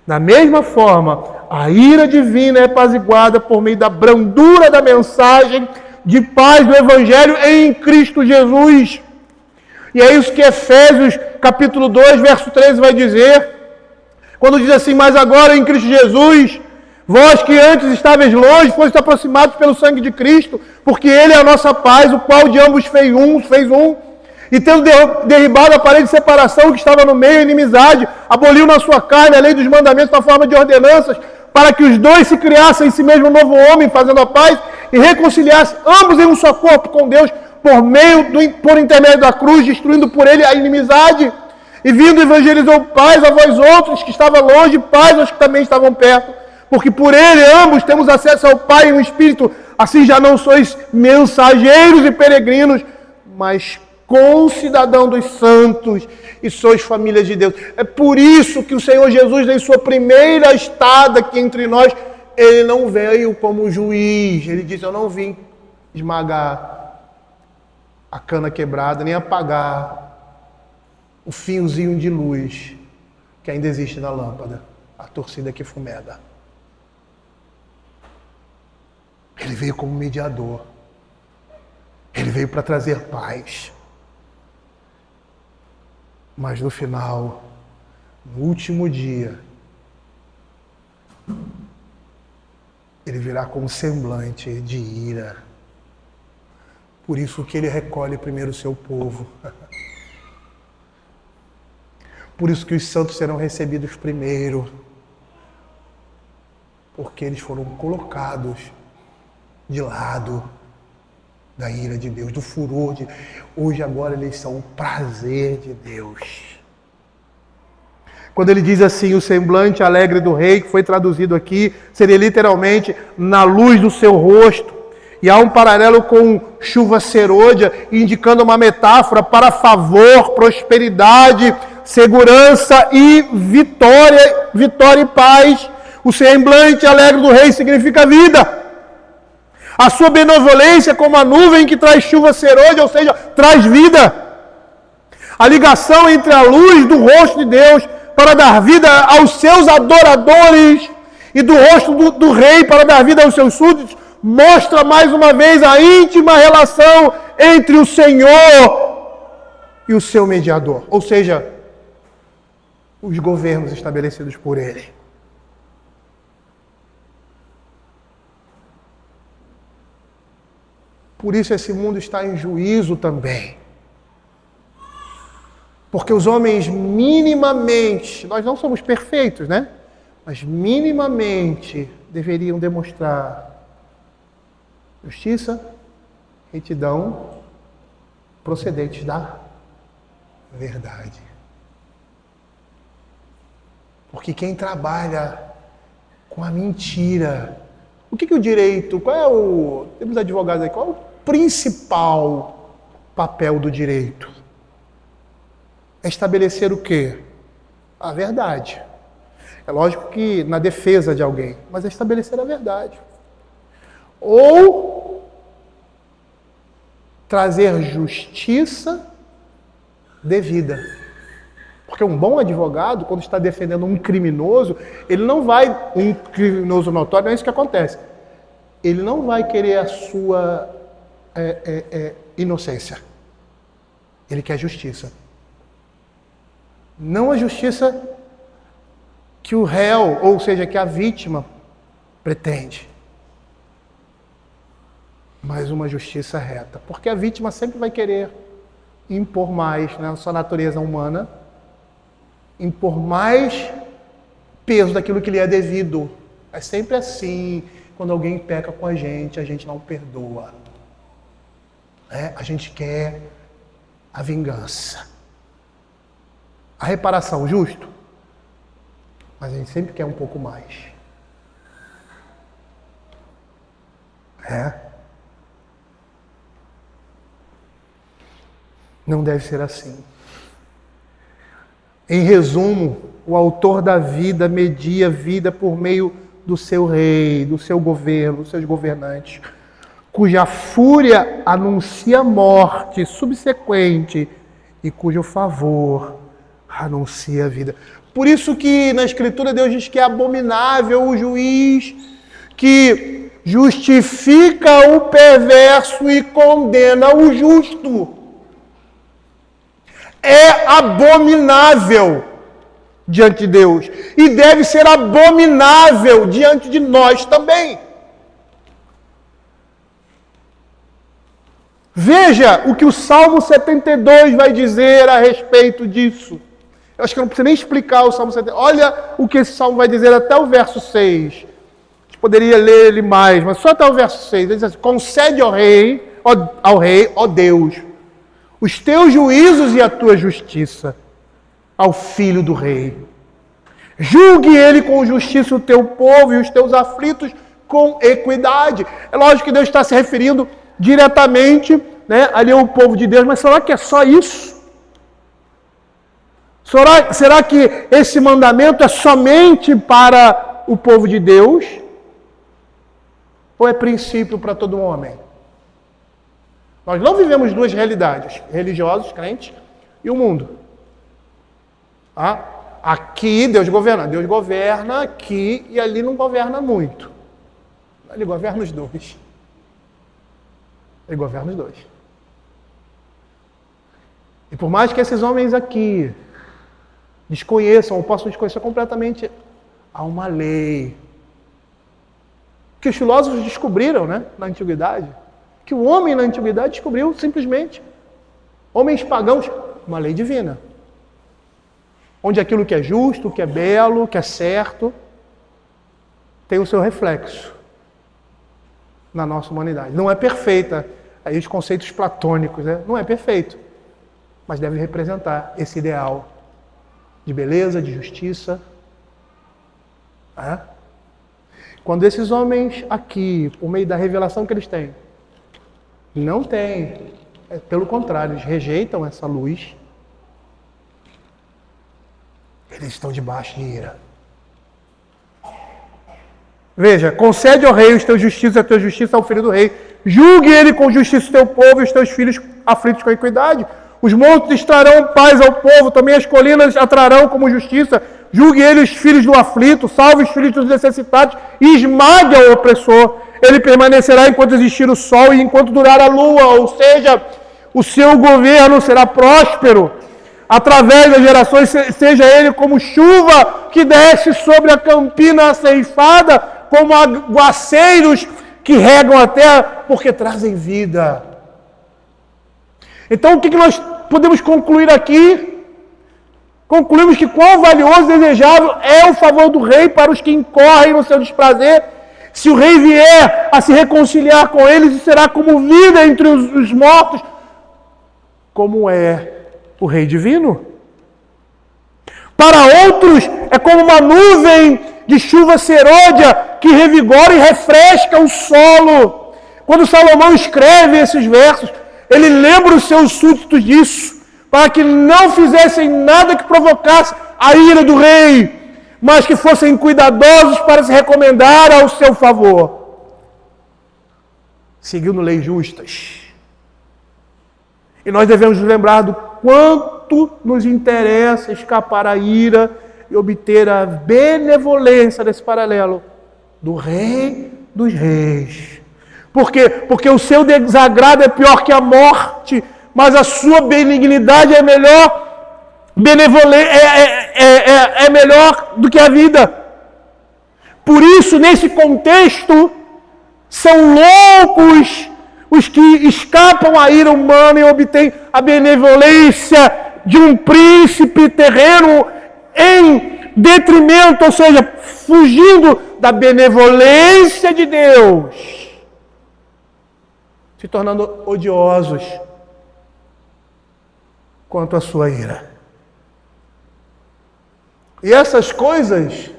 Da mesma forma, a ira divina é apaziguada por meio da brandura da mensagem de paz do Evangelho em Cristo Jesus. E é isso que Efésios capítulo 2, verso 13 vai dizer, quando diz assim: mas agora em Cristo Jesus, vós que antes estáveis longe, fostes aproximados pelo sangue de Cristo, porque Ele é a nossa paz, o qual de ambos fez um, e tendo derribado a parede de separação que estava no meio, a inimizade, aboliu na sua carne a lei dos mandamentos na forma de ordenanças, para que os dois se criassem em si mesmo um novo homem, fazendo a paz, e reconciliassem ambos em um só corpo com Deus, por intermédio da cruz, destruindo por ele a inimizade, e vindo evangelizou paz a vós outros que estavam longe, paz aos que também estavam perto, porque por ele ambos temos acesso ao Pai em um Espírito, assim já não sois mensageiros e peregrinos, mas concidadão dos santos e sois família de Deus. É por isso que o Senhor Jesus, em sua primeira estada aqui entre nós, ele não veio como juiz. Ele disse: eu não vim esmagar a cana quebrada, nem apagar o fiozinho de luz que ainda existe na lâmpada, a torcida que fumega. Ele veio como mediador. Ele veio para trazer paz. Mas no final, no último dia, ele virá com um semblante de ira. Por isso que ele recolhe primeiro o seu povo. Por isso que os santos serão recebidos primeiro. Porque eles foram colocados de lado da ira de Deus, do furor de Deus. Hoje, agora, eles são o prazer de Deus. Quando ele diz assim, o semblante alegre do rei, que foi traduzido aqui, seria literalmente na luz do seu rosto. E há um paralelo com chuva serôdia, indicando uma metáfora para favor, prosperidade, segurança e vitória, vitória e paz. O semblante alegre do rei significa vida. A sua benevolência como a nuvem que traz chuva serôdia, ou seja, traz vida. A ligação entre a luz do rosto de Deus para dar vida aos seus adoradores e do rosto do rei para dar vida aos seus súditos, mostra mais uma vez a íntima relação entre o Senhor e o seu mediador. Ou seja, os governos estabelecidos por Ele. Por isso esse mundo está em juízo também. Porque os homens minimamente, nós não somos perfeitos, né? Mas minimamente deveriam demonstrar justiça, retidão, procedentes da verdade. Porque quem trabalha com a mentira, o que o direito, temos advogados aí, qual é o principal papel do direito? É estabelecer o quê? A verdade. É lógico que na defesa de alguém, mas é estabelecer a verdade. Ou trazer justiça devida. Porque um bom advogado, quando está defendendo um criminoso, ele não vai, um criminoso notório, não é isso que acontece. Ele não vai querer a sua inocência. Ele quer justiça. Não a justiça que o réu, ou seja, que a vítima pretende, mas uma justiça reta. Porque a vítima sempre vai querer impor mais, na sua natureza humana, impor mais peso daquilo que lhe é devido. É sempre assim, quando alguém peca com a gente não perdoa. A gente quer a vingança. A reparação, justo? Mas a gente sempre quer um pouco mais. Não deve ser assim. Em resumo, o autor da vida media a vida por meio do seu rei, do seu governo, dos seus governantes, cuja fúria anuncia morte subsequente e cujo favor anuncia a vida. Por isso que na Escritura Deus diz que é abominável o juiz que justifica o perverso e condena o justo. É abominável diante de Deus e deve ser abominável diante de nós também. Veja o que o Salmo 72 vai dizer a respeito disso. Eu acho que eu não preciso nem explicar o Salmo 72. Olha o que esse Salmo vai dizer até o verso 6. A gente poderia ler ele mais, mas só até o verso 6. Ele diz assim: concede ao rei, ó Deus, os teus juízos e a tua justiça ao filho do rei. Julgue ele com justiça o teu povo e os teus aflitos com equidade. É lógico que Deus está se referindo diretamente, ali ao povo de Deus, mas será que é só isso? Será que esse mandamento é somente para o povo de Deus? Ou é princípio para todo homem? Nós não vivemos duas realidades, religiosos, crentes, e o mundo. Aqui Deus governa aqui e ali não governa muito. Ele governa os dois. Ele governa os dois. E por mais que esses homens aqui desconheçam ou possam desconhecer completamente, há uma lei que os filósofos descobriram, na antiguidade, que o homem na antiguidade descobriu simplesmente, homens pagãos, uma lei divina, onde aquilo que é justo, que é belo, que é certo, tem o seu reflexo na nossa humanidade. Não é perfeita. Aí os conceitos platônicos, né? Não é perfeito, mas deve representar esse ideal de beleza, de justiça. Quando esses homens aqui, por meio da revelação que eles têm, não têm, pelo contrário, eles rejeitam essa luz, eles estão debaixo de ira. Veja, concede ao rei os teus justiças, a tua justiça ao filho do rei. Julgue ele com justiça o teu povo e os teus filhos aflitos com equidade. Os montes trarão paz ao povo, também as colinas atrarão como justiça. Julgue ele os filhos do aflito, salve os filhos dos necessitados e esmague ao opressor. Ele permanecerá enquanto existir o sol e enquanto durar a lua, ou seja, o seu governo será próspero. Através das gerações, seja ele como chuva que desce sobre a campina ceifada, como aguaceiros que regam a terra, porque trazem vida. Então, o que nós podemos concluir aqui? Concluímos que quão valioso e desejável é o favor do rei para os que incorrem no seu desprazer. Se o rei vier a se reconciliar com eles, será como vida entre os mortos, como é o rei divino. Para outros, é como uma nuvem de chuva serôdia que revigora e refresca o solo. Quando Salomão escreve esses versos, ele lembra os seus súditos disso, para que não fizessem nada que provocasse a ira do rei, mas que fossem cuidadosos para se recomendar ao seu favor, seguindo leis justas. E nós devemos nos lembrar do quanto nos interessa escapar à ira e obter a benevolência desse paralelo do Rei dos Reis. Por quê? Porque o seu desagrado é pior que a morte, mas a sua benignidade é melhor, é melhor do que a vida. Por isso, nesse contexto, são loucos os que escapam à ira humana e obtêm a benevolência de um príncipe terreno em detrimento, ou seja, fugindo da benevolência de Deus, se tornando odiosos quanto à sua ira. E essas coisas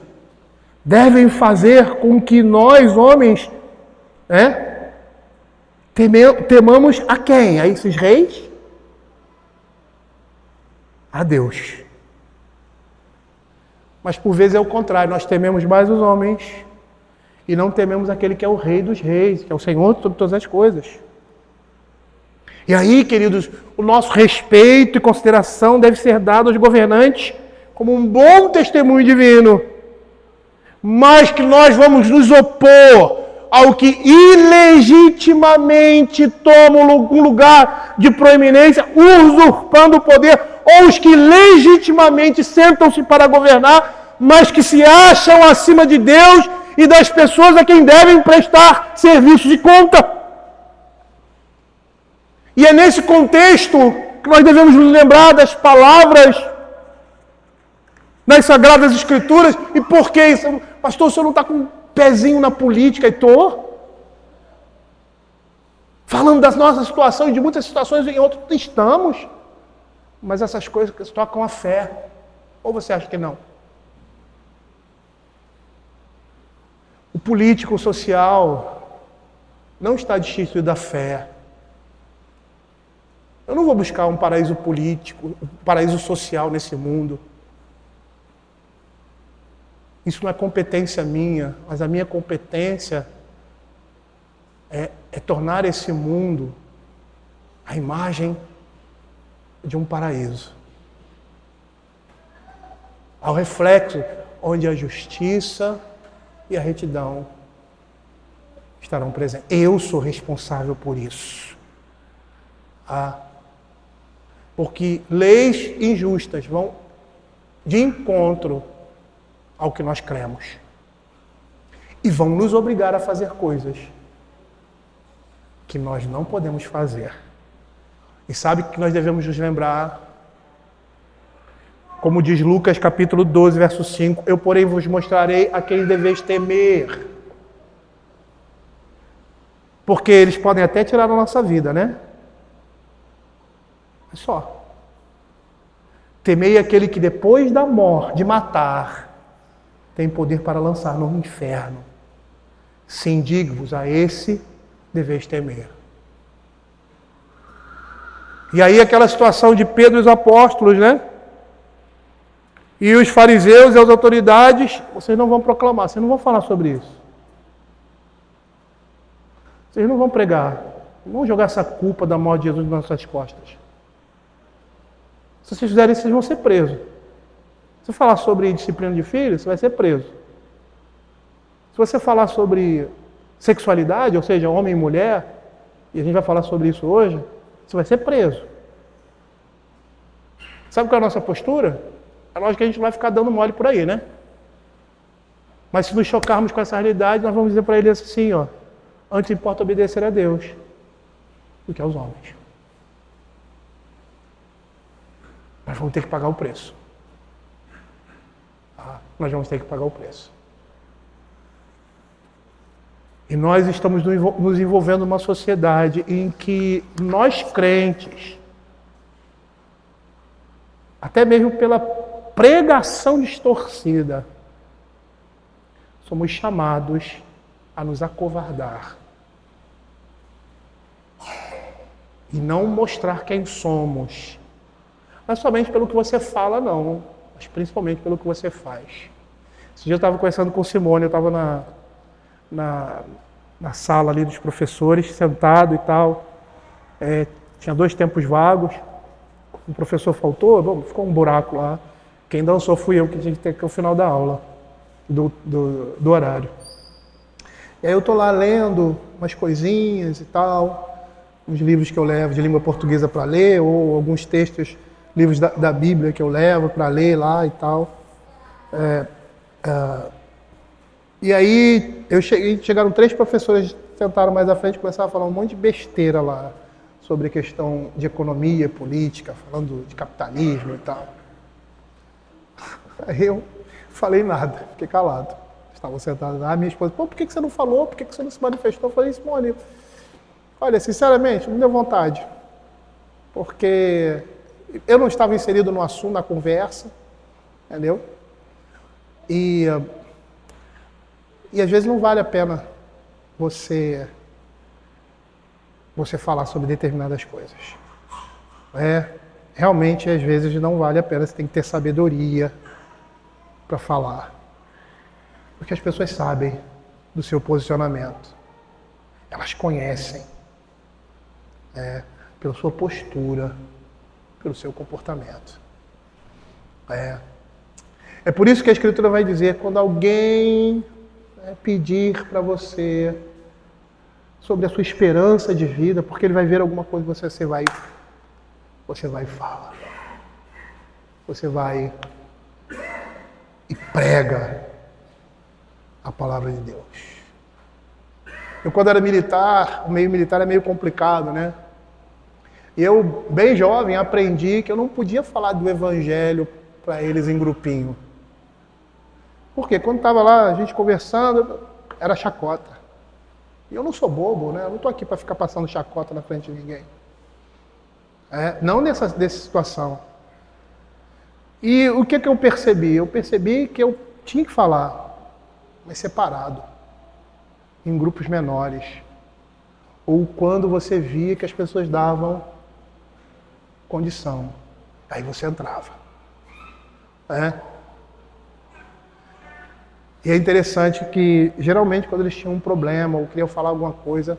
devem fazer com que nós, homens, temamos a quem? A esses reis? A Deus. Mas por vezes é o contrário, nós tememos mais os homens e não tememos aquele que é o Rei dos Reis, que é o Senhor sobre todas as coisas. E aí, queridos, o nosso respeito e consideração deve ser dado aos governantes como um bom testemunho divino, mas que nós vamos nos opor ao que ilegitimamente toma um lugar de proeminência, usurpando o poder, ou os que legitimamente sentam-se para governar, mas que se acham acima de Deus e das pessoas a quem devem prestar serviço de conta. E é nesse contexto que nós devemos nos lembrar das palavras nas Sagradas Escrituras. E por que isso? Pastor, o senhor não está com um pezinho na política? E estou. Falando das nossas situações, e de muitas situações em outras estamos. Mas essas coisas que tocam a fé. Ou você acha que não? O político, o social, não está destituído da fé. Eu não vou buscar um paraíso político, um paraíso social nesse mundo. Isso não é competência minha, mas a minha competência é tornar esse mundo a imagem de um paraíso. Ao reflexo onde a justiça e a retidão estarão presentes. Eu sou responsável por isso. Porque leis injustas vão de encontro ao que nós cremos. E vão nos obrigar a fazer coisas que nós não podemos fazer. E sabe que nós devemos nos lembrar Como diz Lucas capítulo 12, verso 5, eu porém vos mostrarei a quem deveis temer. Porque eles podem até tirar a nossa vida, né? É só. Temei aquele que depois da morte, de matar, tem poder para lançar no inferno. Sim, digo-vos, a esse deveis temer. E aí aquela situação de Pedro e os apóstolos, né? E os fariseus e as autoridades, vocês não vão proclamar, vocês não vão falar sobre isso. Vocês não vão pregar, não vão jogar essa culpa da morte de Jesus nas nossas costas. Se vocês fizerem isso, vocês vão ser presos. Se você falar sobre disciplina de filhos, você vai ser preso. Se você falar sobre sexualidade, ou seja, homem e mulher, e a gente vai falar sobre isso hoje, você vai ser preso. Sabe qual é a nossa postura? É lógico que a gente não vai ficar dando mole por aí, né? Mas se nos chocarmos com essa realidade, nós vamos dizer para ele assim, ó, antes importa obedecer a Deus do que aos homens. Nós vamos ter que pagar o preço. Nós vamos ter que pagar o preço. E nós estamos nos envolvendo numa sociedade em que nós crentes, até mesmo pela pregação distorcida, somos chamados a nos acovardar. E não mostrar quem somos. Não é somente pelo que você fala, não, mas principalmente pelo que você faz. Esse dia eu estava conversando com o Simone, eu estava na sala ali dos professores, sentado e tal. Tinha 2 tempos vagos. O professor faltou, ficou um buraco lá. Quem dançou fui eu, que tinha que ter que o final da aula, do horário. E aí eu estou lá lendo umas coisinhas e tal, uns livros que eu levo de língua portuguesa para ler, ou alguns textos, livros da Bíblia que eu levo para ler lá e tal. E aí chegaram 3 professores, sentaram mais à frente e começaram a falar um monte de besteira lá, sobre questão de economia, política, falando de capitalismo e tal. Aí eu falei nada, fiquei calado. Estavam sentados lá, minha esposa, por que você não falou? Por que você não se manifestou? Eu falei, Simone, olha, sinceramente, não deu vontade. Porque eu não estava inserido no assunto, na conversa, entendeu? E às vezes não vale a pena você falar sobre determinadas coisas. Realmente, às vezes, não vale a pena, você tem que ter sabedoria para falar. Porque as pessoas sabem do seu posicionamento. Elas conhecem. Pela sua postura, pelo seu comportamento. É por isso que a Escritura vai dizer, quando alguém pedir para você sobre a sua esperança de vida, porque ele vai ver alguma coisa, você vai falar. Você vai e prega a palavra de Deus. Eu, quando era militar, o meio militar é meio complicado, né? E eu, bem jovem, aprendi que eu não podia falar do evangelho para eles em grupinho. Porque quando estava lá, a gente conversando, era chacota. E eu não sou bobo, né? Eu não estou aqui para ficar passando chacota na frente de ninguém. Não nessa situação. E o que eu percebi? Eu percebi que eu tinha que falar, mas separado, em grupos menores. Ou quando você via que as pessoas davam condição. Aí você entrava. E é interessante que, geralmente, quando eles tinham um problema ou queriam falar alguma coisa,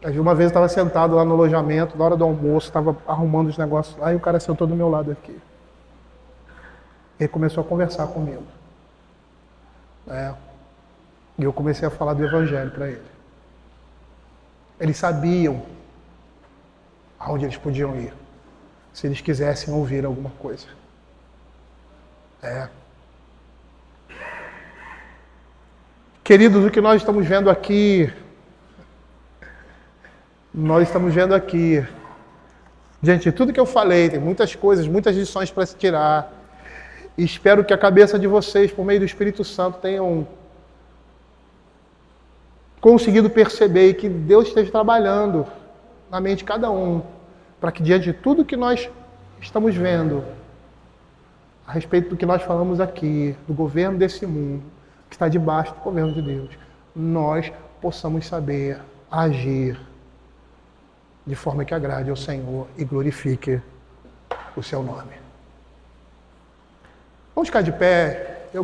uma vez eu estava sentado lá no alojamento, na hora do almoço, estava arrumando os negócios lá, e o cara sentou do meu lado aqui. Ele começou a conversar comigo. E eu comecei a falar do evangelho para ele. Eles sabiam aonde eles podiam ir, se eles quisessem ouvir alguma coisa. Queridos, o que nós estamos vendo aqui, diante de tudo que eu falei, tem muitas coisas, muitas lições para se tirar. E espero que a cabeça de vocês, por meio do Espírito Santo, tenham conseguido perceber e que Deus esteja trabalhando na mente de cada um, para que diante de tudo que nós estamos vendo, a respeito do que nós falamos aqui, do governo desse mundo, que está debaixo do governo de Deus, nós possamos saber agir de forma que agrade ao Senhor e glorifique o seu nome. Vamos ficar de pé.